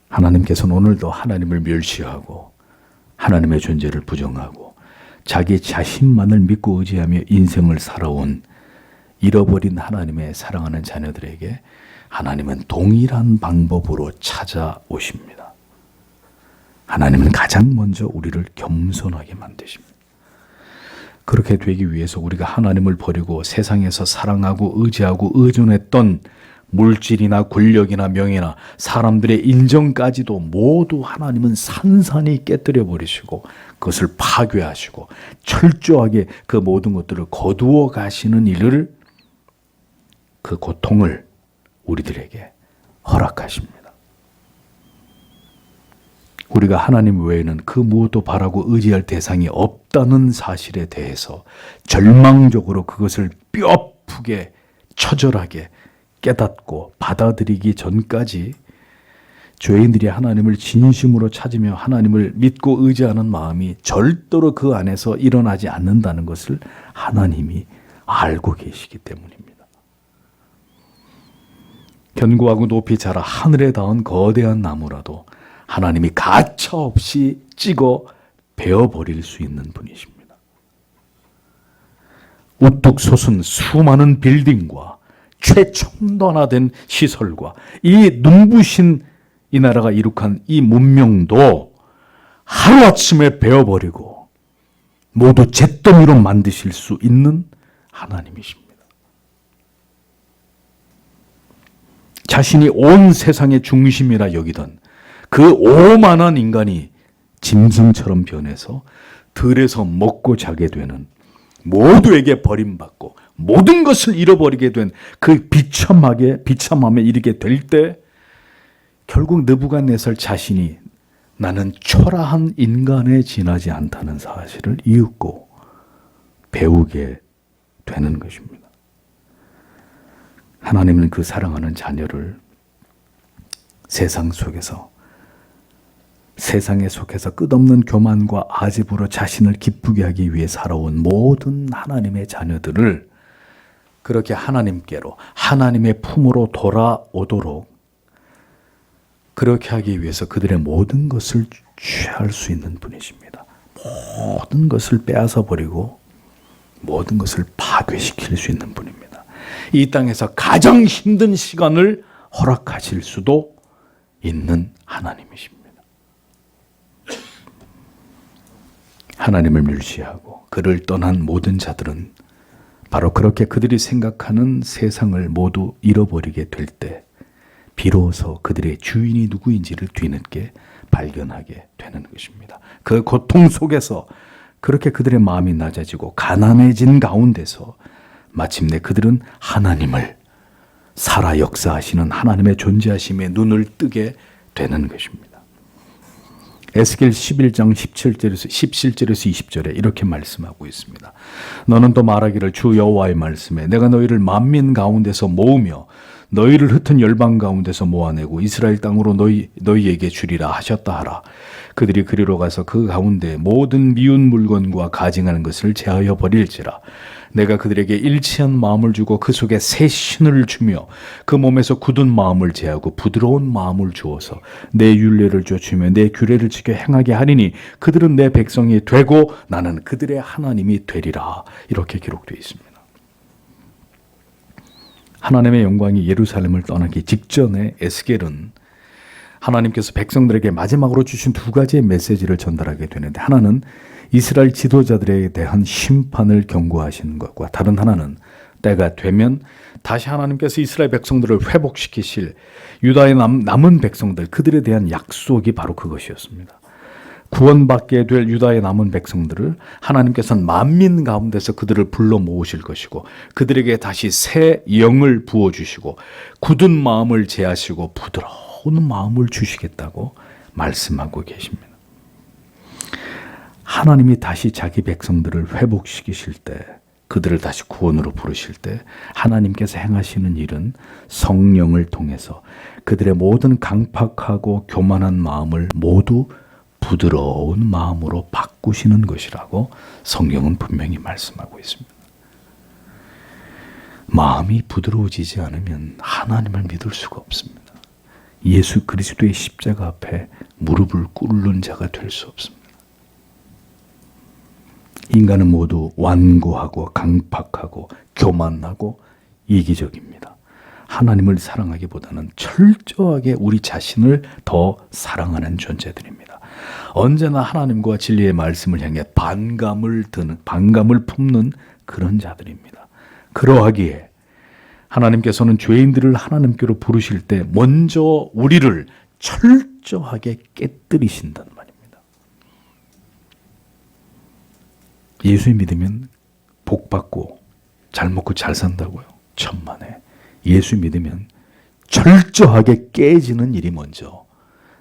하나님께서는 오늘도 하나님을 멸시하고 하나님의 존재를 부정하고 자기 자신만을 믿고 의지하며 인생을 살아온 잃어버린 하나님의 사랑하는 자녀들에게 하나님은 동일한 방법으로 찾아오십니다. 하나님은 가장 먼저 우리를 겸손하게 만드십니다. 그렇게 되기 위해서 우리가 하나님을 버리고 세상에서 사랑하고 의지하고 의존했던 물질이나 권력이나 명예나 사람들의 인정까지도 모두 하나님은 산산히 깨뜨려 버리시고 그것을 파괴하시고 철저하게 그 모든 것들을 거두어 가시는 일을, 그 고통을 우리들에게 허락하십니다. 우리가 하나님 외에는 그 무엇도 바라고 의지할 대상이 없다는 사실에 대해서 절망적으로 그것을 뼈아프게 처절하게 깨닫고 받아들이기 전까지 죄인들이 하나님을 진심으로 찾으며 하나님을 믿고 의지하는 마음이 절대로 그 안에서 일어나지 않는다는 것을 하나님이 알고 계시기 때문입니다. 견고하고 높이 자라 하늘에 닿은 거대한 나무라도 하나님이 가차없이 찍어 베어버릴 수 있는 분이십니다. 우뚝 솟은 수많은 빌딩과 최첨단화된 시설과 이 눈부신 이 나라가 이룩한 이 문명도 하루아침에 베어버리고 모두 잿더미로 만드실 수 있는 하나님이십니다. 자신이 온 세상의 중심이라 여기던 그 오만한 인간이 짐승처럼 변해서 들에서 먹고 자게 되는, 모두에게 버림받고 모든 것을 잃어버리게 된 그 비참함에 이르게 될 때 결국 느부갓네살 자신이 나는 초라한 인간에 지나지 않다는 사실을 이윽고 배우게 되는 것입니다. 하나님은 그 사랑하는 자녀를 세상에 속해서 끝없는 교만과 아집으로 자신을 기쁘게 하기 위해 살아온 모든 하나님의 자녀들을 그렇게 하나님께로, 하나님의 품으로 돌아오도록 그렇게 하기 위해서 그들의 모든 것을 취할 수 있는 분이십니다. 모든 것을 빼앗아 버리고 모든 것을 파괴시킬 수 있는 분입니다. 이 땅에서 가장 힘든 시간을 허락하실 수도 있는 하나님이십니다. 하나님을 멸시하고 그를 떠난 모든 자들은 바로 그렇게 그들이 생각하는 세상을 모두 잃어버리게 될 때 비로소 그들의 주인이 누구인지를 뒤늦게 발견하게 되는 것입니다. 그 고통 속에서 그렇게 그들의 마음이 낮아지고 가난해진 가운데서 마침내 그들은 하나님을, 살아 역사하시는 하나님의 존재하심에 눈을 뜨게 되는 것입니다. 에스겔 11장 17절에서 20절에 이렇게 말씀하고 있습니다. 너는 또 말하기를 주 여호와의 말씀에 내가 너희를 만민 가운데서 모으며 너희를 흩은 열방 가운데서 모아내고 이스라엘 땅으로 너희에게 주리라 하셨다 하라. 그들이 그리로 가서 그 가운데 모든 미운 물건과 가증하는 것을 제하여 버릴지라. 내가 그들에게 일치한 마음을 주고 그 속에 새 신을 주며 그 몸에서 굳은 마음을 제하고 부드러운 마음을 주어서 내 율례를 좇으며 내 규례를 지켜 행하게 하리니 그들은 내 백성이 되고 나는 그들의 하나님이 되리라. 이렇게 기록되어 있습니다. 하나님의 영광이 예루살렘을 떠나기 직전에 에스겔은 하나님께서 백성들에게 마지막으로 주신 두 가지의 메시지를 전달하게 되는데, 하나는 이스라엘 지도자들에 대한 심판을 경고하시는 것과 다른 하나는 때가 되면 다시 하나님께서 이스라엘 백성들을 회복시키실 유다의 남은 백성들, 그들에 대한 약속이 바로 그것이었습니다. 구원받게 될 유다의 남은 백성들을 하나님께서는 만민 가운데서 그들을 불러 모으실 것이고 그들에게 다시 새 영을 부어주시고 굳은 마음을 제하시고 부드러운 마음을 주시겠다고 말씀하고 계십니다. 하나님이 다시 자기 백성들을 회복시키실 때, 그들을 다시 구원으로 부르실 때 하나님께서 행하시는 일은 성령을 통해서 그들의 모든 강팍하고 교만한 마음을 모두 부드러운 마음으로 바꾸시는 것이라고 성경은 분명히 말씀하고 있습니다. 마음이 부드러워지지 않으면 하나님을 믿을 수가 없습니다. 예수 그리스도의 십자가 앞에 무릎을 꿇는 자가 될 수 없습니다. 인간은 모두 완고하고 강팍하고 교만하고 이기적입니다. 하나님을 사랑하기보다는 철저하게 우리 자신을 더 사랑하는 존재들입니다. 언제나 하나님과 진리의 말씀을 향해 반감을 품는 그런 자들입니다. 그러하기에 하나님께서는 죄인들을 하나님께로 부르실 때 먼저 우리를 철저하게 깨뜨리신단 말입니다. 예수 믿으면 복 받고 잘 먹고 잘 산다고요? 천만에. 예수 믿으면 철저하게 깨지는 일이 먼저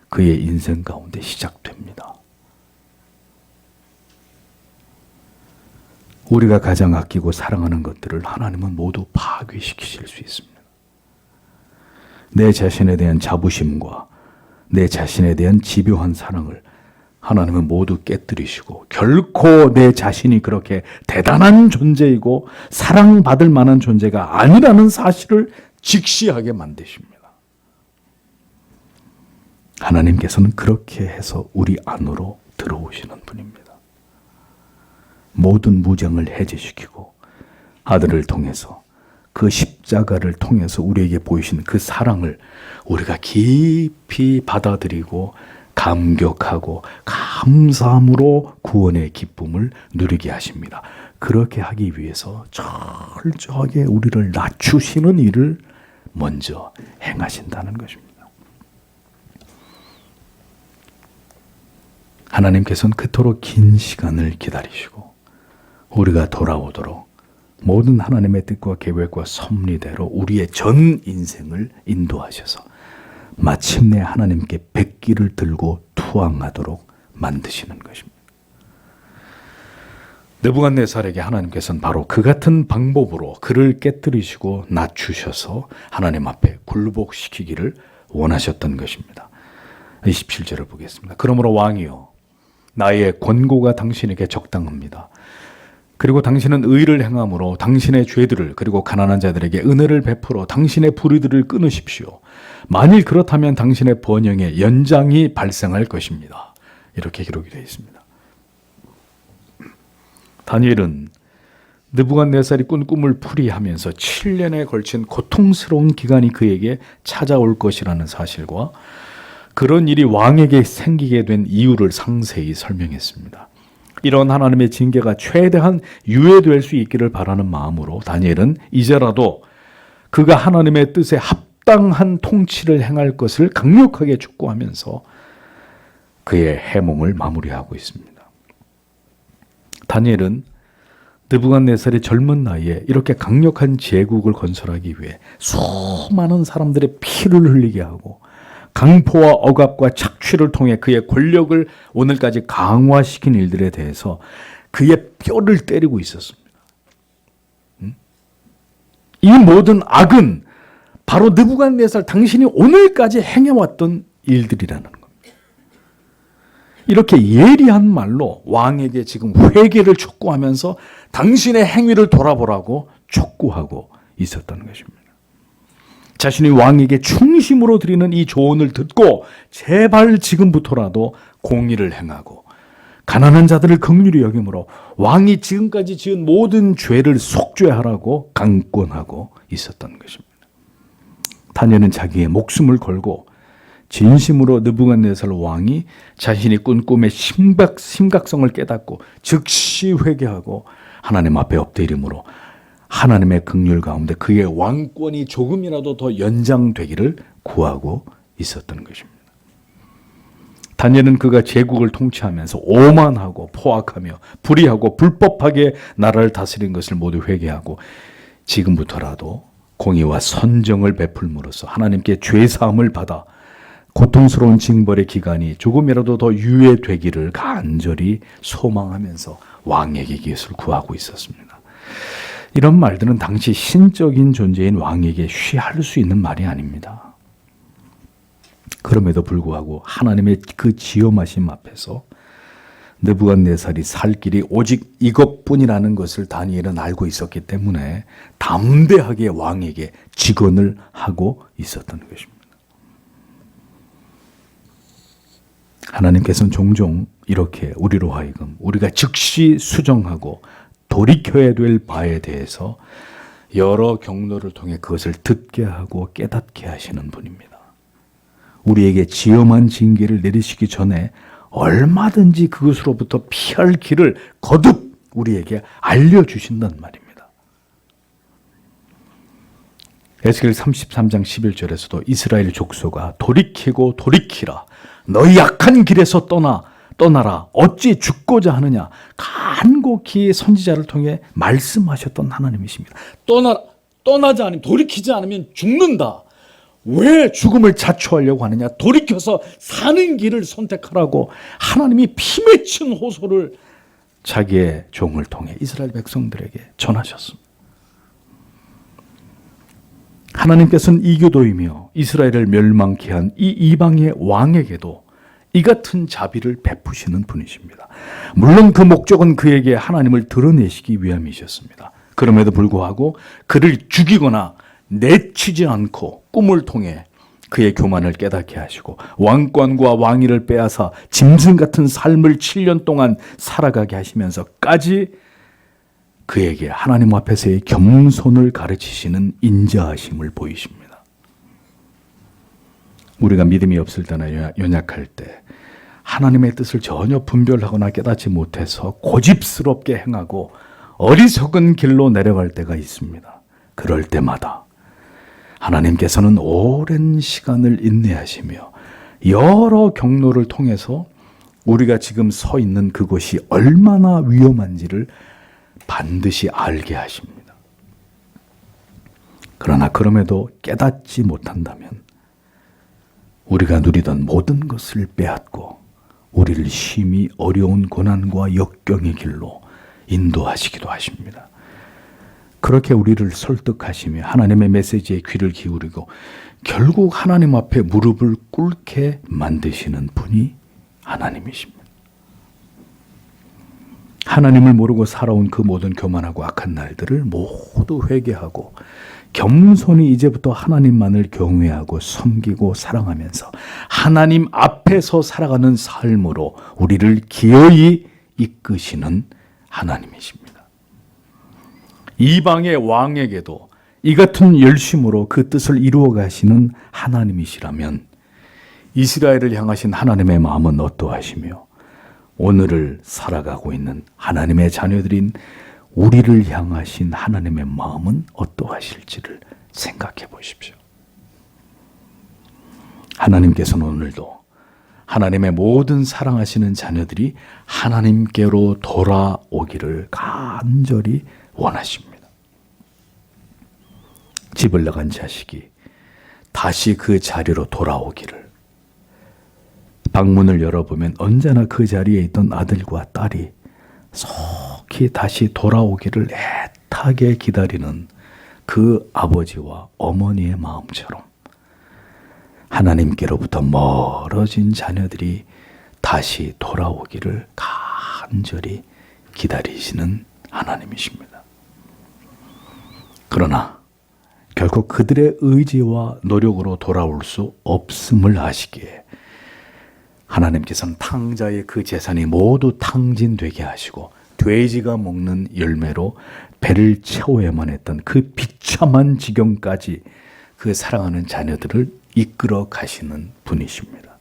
그의 인생 가운데 시작됩니다. 우리가 가장 아끼고 사랑하는 것들을 하나님은 모두 파괴시키실 수 있습니다. 내 자신에 대한 자부심과 내 자신에 대한 집요한 사랑을 하나님은 모두 깨뜨리시고 결코 내 자신이 그렇게 대단한 존재이고 사랑받을 만한 존재가 아니라는 사실을 직시하게 만드십니다. 하나님께서는 그렇게 해서 우리 안으로 들어오시는 분입니다. 모든 무장을 해제시키고 아들을 통해서 그 십자가를 통해서 우리에게 보이신 그 사랑을 우리가 깊이 받아들이고 감격하고 감사함으로 구원의 기쁨을 누리게 하십니다. 그렇게 하기 위해서 철저하게 우리를 낮추시는 일을 먼저 행하신다는 것입니다. 하나님께서는 그토록 긴 시간을 기다리시고 우리가 돌아오도록 모든 하나님의 뜻과 계획과 섭리대로 우리의 전 인생을 인도하셔서 마침내 하나님께 백기를 들고 투항하도록 만드시는 것입니다. 느부갓네살에게 하나님께서는 바로 그 같은 방법으로 그를 깨뜨리시고 낮추셔서 하나님 앞에 굴복시키기를 원하셨던 것입니다. 27절을 보겠습니다. 그러므로 왕이여, 나의 권고가 당신에게 적당합니다. 그리고 당신은 의를 행함으로 당신의 죄들을 그리고 가난한 자들에게 은혜를 베풀어 당신의 불의들을 끊으십시오. 만일 그렇다면 당신의 번영에 연장이 발생할 것입니다. 이렇게 기록이 되어 있습니다. 다니엘은 느부갓네살이 꾼 꿈을 풀이하면서 7년에 걸친 고통스러운 기간이 그에게 찾아올 것이라는 사실과 그런 일이 왕에게 생기게 된 이유를 상세히 설명했습니다. 이런 하나님의 징계가 최대한 유예될 수 있기를 바라는 마음으로 다니엘은 이제라도 그가 하나님의 뜻에 합당한 통치를 행할 것을 강력하게 촉구하면서 그의 해몽을 마무리하고 있습니다. 다니엘은 느부갓네살이 젊은 나이에 이렇게 강력한 제국을 건설하기 위해 수많은 사람들의 피를 흘리게 하고 강포와 억압과 착취를 통해 그의 권력을 오늘까지 강화시킨 일들에 대해서 그의 뼈를 때리고 있었습니다. 이 모든 악은 바로 느부갓네살 당신이 오늘까지 행해왔던 일들이라는 겁니다. 이렇게 예리한 말로 왕에게 지금 회개를 촉구하면서 당신의 행위를 돌아보라고 촉구하고 있었던 것입니다. 자신이 왕에게 충심으로 드리는 이 조언을 듣고 제발 지금부터라도 공의를 행하고 가난한 자들을 긍휼히 여김으로 왕이 지금까지 지은 모든 죄를 속죄하라고 강권하고 있었던 것입니다. 다니엘은 자기의 목숨을 걸고 진심으로 느부갓네살 왕이 자신이 꾼 꿈의 심각성을 깨닫고 즉시 회개하고 하나님 앞에 엎드림으로 하나님의 긍휼 가운데 그의 왕권이 조금이라도 더 연장되기를 구하고 있었던 것입니다. 다니엘은 그가 제국을 통치하면서 오만하고 포악하며 불의하고 불법하게 나라를 다스린 것을 모두 회개하고 지금부터라도 공의와 선정을 베풀므로써 하나님께 죄사함을 받아 고통스러운 징벌의 기간이 조금이라도 더 유예되기를 간절히 소망하면서 왕에게 이것을 구하고 있었습니다. 이런 말들은 당시 신적인 존재인 왕에게 쉬할 수 있는 말이 아닙니다. 그럼에도 불구하고 하나님의 그 지엄하심 앞에서 느부갓네살이 살 길이 오직 이것뿐이라는 것을 다니엘은 알고 있었기 때문에 담대하게 왕에게 직언을 하고 있었던 것입니다. 하나님께서는 종종 이렇게 우리로 하여금 우리가 즉시 수정하고 돌이켜야 될 바에 대해서 여러 경로를 통해 그것을 듣게 하고 깨닫게 하시는 분입니다. 우리에게 지엄한 징계를 내리시기 전에 얼마든지 그것으로부터 피할 길을 거듭 우리에게 알려주신단 말입니다. 에스겔 33장 11절에서도 이스라엘 족속아 돌이키고 돌이키라. 너희 약한 길에서 떠나라. 어찌 죽고자 하느냐. 간곡히 선지자를 통해 말씀하셨던 하나님이십니다. 떠나지 않으면, 돌이키지 않으면 죽는다. 왜 죽음을 자초하려고 하느냐? 돌이켜서 사는 길을 선택하라고 하나님이 피 맺힌 호소를 자기의 종을 통해 이스라엘 백성들에게 전하셨습니다. 하나님께서는 이교도이며 이스라엘을 멸망케 한 이 이방의 왕에게도 이 같은 자비를 베푸시는 분이십니다. 물론 그 목적은 그에게 하나님을 드러내시기 위함이셨습니다. 그럼에도 불구하고 그를 죽이거나 내치지 않고 꿈을 통해 그의 교만을 깨닫게 하시고 왕권과 왕위를 빼앗아 짐승 같은 삶을 7년 동안 살아가게 하시면서까지 그에게 하나님 앞에서의 겸손을 가르치시는 인자하심을 보이십니다. 우리가 믿음이 없을 때나 연약할 때 하나님의 뜻을 전혀 분별하거나 깨닫지 못해서 고집스럽게 행하고 어리석은 길로 내려갈 때가 있습니다. 그럴 때마다 하나님께서는 오랜 시간을 인내하시며 여러 경로를 통해서 우리가 지금 서 있는 그곳이 얼마나 위험한지를 반드시 알게 하십니다. 그러나 그럼에도 깨닫지 못한다면 우리가 누리던 모든 것을 빼앗고 우리를 심히 어려운 고난과 역경의 길로 인도하시기도 하십니다. 그렇게 우리를 설득하시며 하나님의 메시지에 귀를 기울이고 결국 하나님 앞에 무릎을 꿇게 만드시는 분이 하나님이십니다. 하나님을 모르고 살아온 그 모든 교만하고 악한 날들을 모두 회개하고 겸손히 이제부터 하나님만을 경외하고 섬기고 사랑하면서 하나님 앞에서 살아가는 삶으로 우리를 기어이 이끄시는 하나님이십니다. 이방의 왕에게도 이 같은 열심으로 그 뜻을 이루어 가시는 하나님이시라면 이스라엘을 향하신 하나님의 마음은 어떠하시며 오늘을 살아가고 있는 하나님의 자녀들인 우리를 향하신 하나님의 마음은 어떠하실지를 생각해 보십시오. 하나님께서는 오늘도 하나님의 모든 사랑하시는 자녀들이 하나님께로 돌아오기를 간절히 원하십니다. 집을 나간 자식이 다시 그 자리로 돌아오기를, 방문을 열어보면 언제나 그 자리에 있던 아들과 딸이 속히 다시 돌아오기를 애타게 기다리는 그 아버지와 어머니의 마음처럼 하나님께로부터 멀어진 자녀들이 다시 돌아오기를 간절히 기다리시는 하나님이십니다. 그러나 결국 그들의 의지와 노력으로 돌아올 수 없음을 아시기에 하나님께서는 탕자의 그 재산이 모두 탕진되게 하시고 돼지가 먹는 열매로 배를 채워야만 했던 그 비참한 지경까지 그 사랑하는 자녀들을 이끌어 가시는 분이십니다.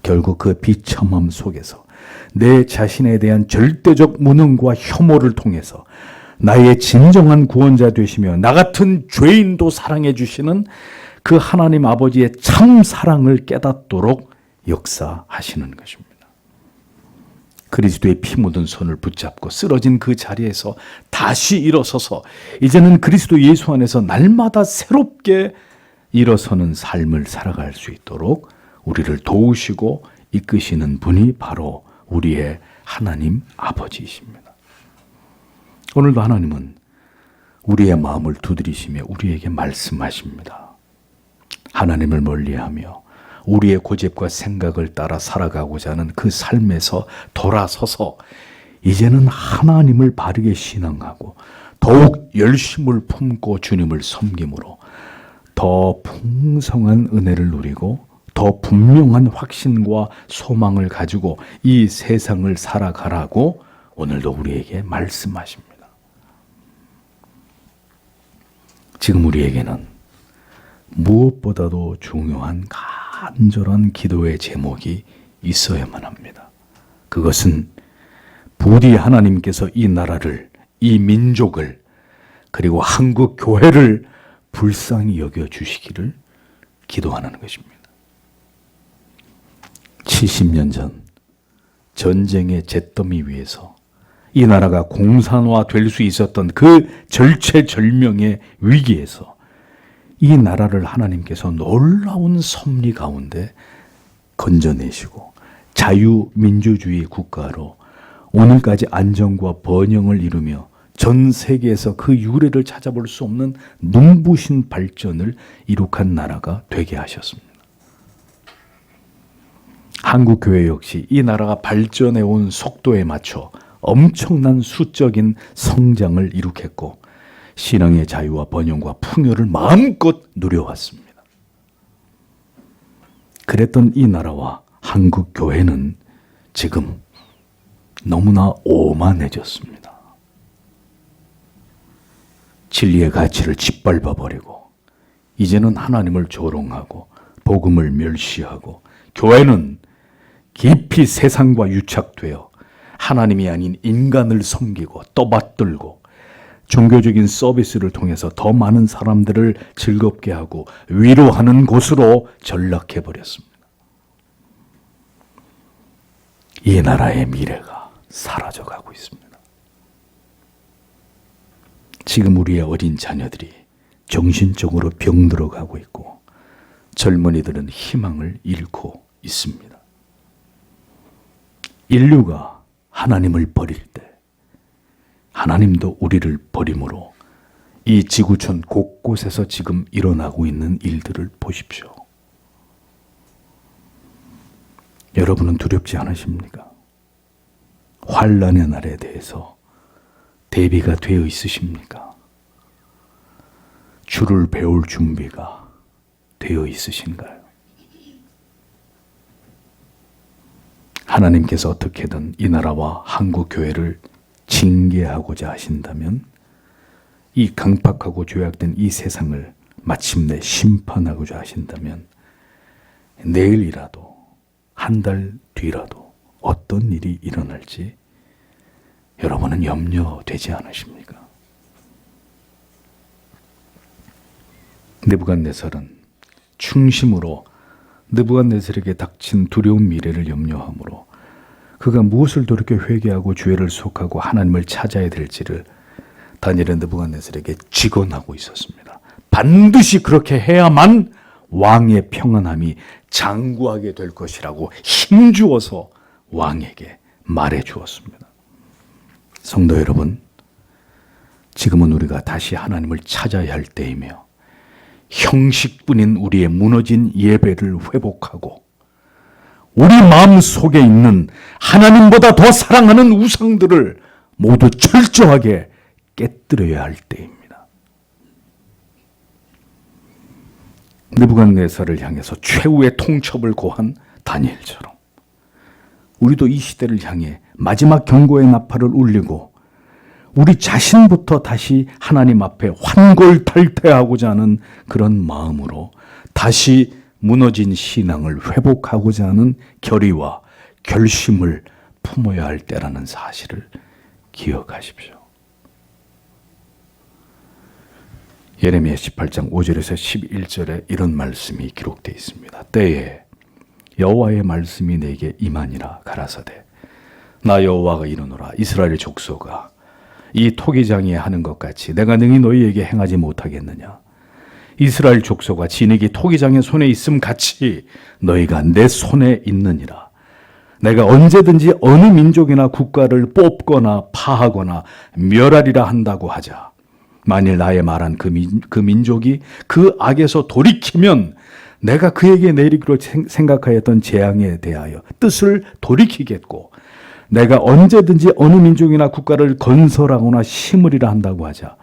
결국 그 비참함 속에서 내 자신에 대한 절대적 무능과 혐오를 통해서 나의 진정한 구원자 되시며 나 같은 죄인도 사랑해 주시는 그 하나님 아버지의 참 사랑을 깨닫도록 역사하시는 것입니다. 그리스도의 피 묻은 손을 붙잡고 쓰러진 그 자리에서 다시 일어서서 이제는 그리스도 예수 안에서 날마다 새롭게 일어서는 삶을 살아갈 수 있도록 우리를 도우시고 이끄시는 분이 바로 우리의 하나님 아버지이십니다. 오늘도 하나님은 우리의 마음을 두드리시며 우리에게 말씀하십니다. 하나님을 멀리하며 우리의 고집과 생각을 따라 살아가고자 하는 그 삶에서 돌아서서 이제는 하나님을 바르게 신앙하고 더욱 열심을 품고 주님을 섬김으로 더 풍성한 은혜를 누리고 더 분명한 확신과 소망을 가지고 이 세상을 살아가라고 오늘도 우리에게 말씀하십니다. 지금 우리에게는 무엇보다도 중요한 간절한 기도의 제목이 있어야만 합니다. 그것은 부디 하나님께서 이 나라를, 이 민족을, 그리고 한국 교회를 불쌍히 여겨주시기를 기도하는 것입니다. 70년 전 전쟁의 잿더미 위에서 이 나라가 공산화될 수 있었던 그 절체절명의 위기에서 이 나라를 하나님께서 놀라운 섭리 가운데 건져내시고 자유민주주의 국가로 오늘까지 안정과 번영을 이루며 전 세계에서 그 유래를 찾아볼 수 없는 눈부신 발전을 이룩한 나라가 되게 하셨습니다. 한국교회 역시 이 나라가 발전해 온 속도에 맞춰 엄청난 수적인 성장을 이룩했고 신앙의 자유와 번영과 풍요를 마음껏 누려왔습니다. 그랬던 이 나라와 한국교회는 지금 너무나 오만해졌습니다. 진리의 가치를 짓밟아버리고 이제는 하나님을 조롱하고 복음을 멸시하고 교회는 깊이 세상과 유착되어 하나님이 아닌 인간을 섬기고 떠받들고 종교적인 서비스를 통해서 더 많은 사람들을 즐겁게 하고 위로하는 곳으로 전락해버렸습니다. 이 나라의 미래가 사라져가고 있습니다. 지금 우리의 어린 자녀들이 정신적으로 병들어가고 있고 젊은이들은 희망을 잃고 있습니다. 인류가 하나님을 버릴 때 하나님도 우리를 버림으로 이 지구촌 곳곳에서 지금 일어나고 있는 일들을 보십시오. 여러분은 두렵지 않으십니까? 환난의 날에 대해서 대비가 되어 있으십니까? 주를 배울 준비가 되어 있으신가요? 하나님께서 어떻게든 이 나라와 한국 교회를 징계하고자 하신다면 이 강팍하고 죄악된 이 세상을 마침내 심판하고자 하신다면 내일이라도 한 달 뒤라도 어떤 일이 일어날지 여러분은 염려되지 않으십니까? 느부갓네살은 충심으로 느부갓네살에게 닥친 두려운 미래를 염려하므로 그가 무엇을 돌이켜 회개하고 죄를 속하고 하나님을 찾아야 될지를 다니엘은 느부갓네살에게 직언하고 있었습니다. 반드시 그렇게 해야만 왕의 평안함이 장구하게 될 것이라고 힘주어서 왕에게 말해 주었습니다. 성도 여러분, 지금은 우리가 다시 하나님을 찾아야 할 때이며 형식뿐인 우리의 무너진 예배를 회복하고 우리 마음 속에 있는 하나님보다 더 사랑하는 우상들을 모두 철저하게 깨뜨려야 할 때입니다. 느부갓네살을 향해서 최후의 통첩을 고한 다니엘처럼 우리도 이 시대를 향해 마지막 경고의 나팔을 울리고 우리 자신부터 다시 하나님 앞에 환골탈퇴하고자 하는 그런 마음으로 다시 무너진 신앙을 회복하고자 하는 결의와 결심을 품어야 할 때라는 사실을 기억하십시오. 예레미야 18장 5절에서 11절에 이런 말씀이 기록되어 있습니다. 때에 여호와의 말씀이 내게 임하니라 가라사대 나 여호와가 이르노라 이스라엘 족속아 이 토기장이 하는 것 같이 내가 능히 너희에게 행하지 못하겠느냐. 이스라엘 족속아 진흙이 토기장의 손에 있음 같이 너희가 내 손에 있느니라. 내가 언제든지 어느 민족이나 국가를 뽑거나 파하거나 멸하리라 한다고 하자. 만일 나의 말한 그 민족이 그 악에서 돌이키면 내가 그에게 내리기로 생각하였던 재앙에 대하여 뜻을 돌이키겠고 내가 언제든지 어느 민족이나 국가를 건설하거나 심으리라 한다고 하자.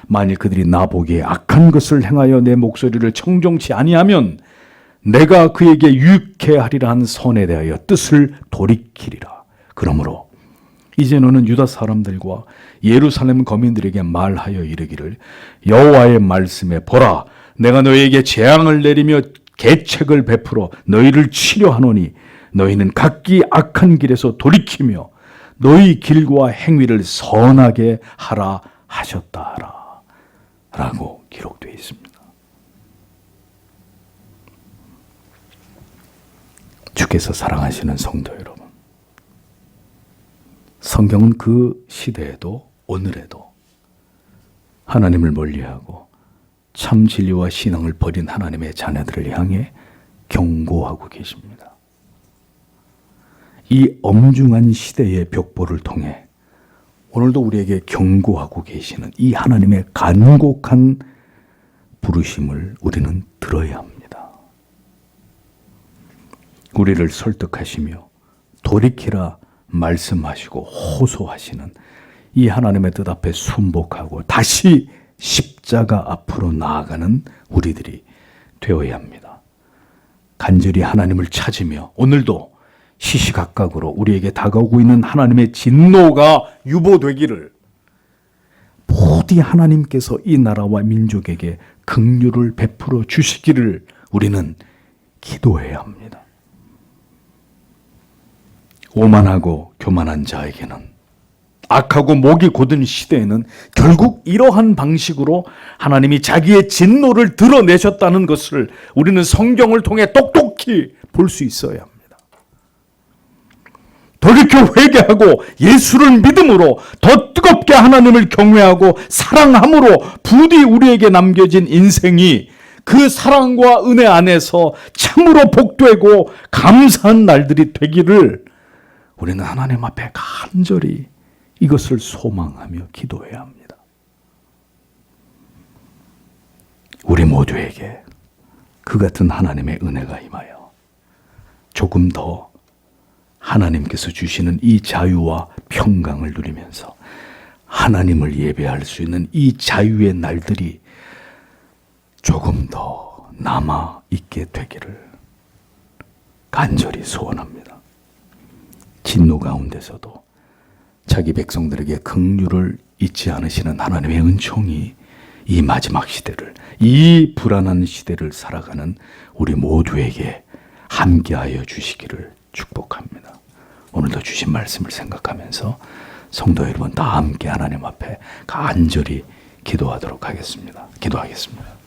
만일 그들이 나 보기에 악한 것을 행하여 내 목소리를 청종치 아니하면 내가 그에게 유익해 하리라 한 선에 대하여 뜻을 돌이키리라. 그러므로 이제 너는 유다 사람들과 예루살렘 거민들에게 말하여 이르기를 여호와의 말씀에 보라 내가 너희에게 재앙을 내리며 계책을 베풀어 너희를 치료하노니 너희는 각기 악한 길에서 돌이키며 너희 길과 행위를 선하게 하라 하셨다라 라고 기록되어 있습니다. 주께서 사랑하시는 성도 여러분, 성경은 그 시대에도 오늘에도 하나님을 멀리하고 참 진리와 신앙을 버린 하나님의 자녀들을 향해 경고하고 계십니다. 이 엄중한 시대의 벽보를 통해 오늘도 우리에게 경고하고 계시는 이 하나님의 간곡한 부르심을 우리는 들어야 합니다. 우리를 설득하시며 돌이키라 말씀하시고 호소하시는 이 하나님의 뜻 앞에 순복하고 다시 십자가 앞으로 나아가는 우리들이 되어야 합니다. 간절히 하나님을 찾으며 오늘도 시시각각으로 우리에게 다가오고 있는 하나님의 진노가 유보되기를 부디 하나님께서 이 나라와 민족에게 긍휼을 베풀어 주시기를 우리는 기도해야 합니다. 오만하고 교만한 자에게는 악하고 목이 곧은 시대에는 결국 이러한 방식으로 하나님이 자기의 진노를 드러내셨다는 것을 우리는 성경을 통해 똑똑히 볼 수 있어야 합니다. 돌이켜 회개하고 예수를 믿음으로 더 뜨겁게 하나님을 경외하고 사랑함으로 부디 우리에게 남겨진 인생이 그 사랑과 은혜 안에서 참으로 복되고 감사한 날들이 되기를 우리는 하나님 앞에 간절히 이것을 소망하며 기도해야 합니다. 우리 모두에게 그 같은 하나님의 은혜가 임하여 조금 더 하나님께서 주시는 이 자유와 평강을 누리면서 하나님을 예배할 수 있는 이 자유의 날들이 조금 더 남아 있게 되기를 간절히 소원합니다. 진노 가운데서도 자기 백성들에게 긍휼을 잊지 않으시는 하나님의 은총이 이 마지막 시대를, 이 불안한 시대를 살아가는 우리 모두에게 함께하여 주시기를 축복합니다. 오늘도 주신 말씀을 생각하면서 성도 여러분 다 함께 하나님 앞에 간절히 기도하도록 하겠습니다. 기도하겠습니다.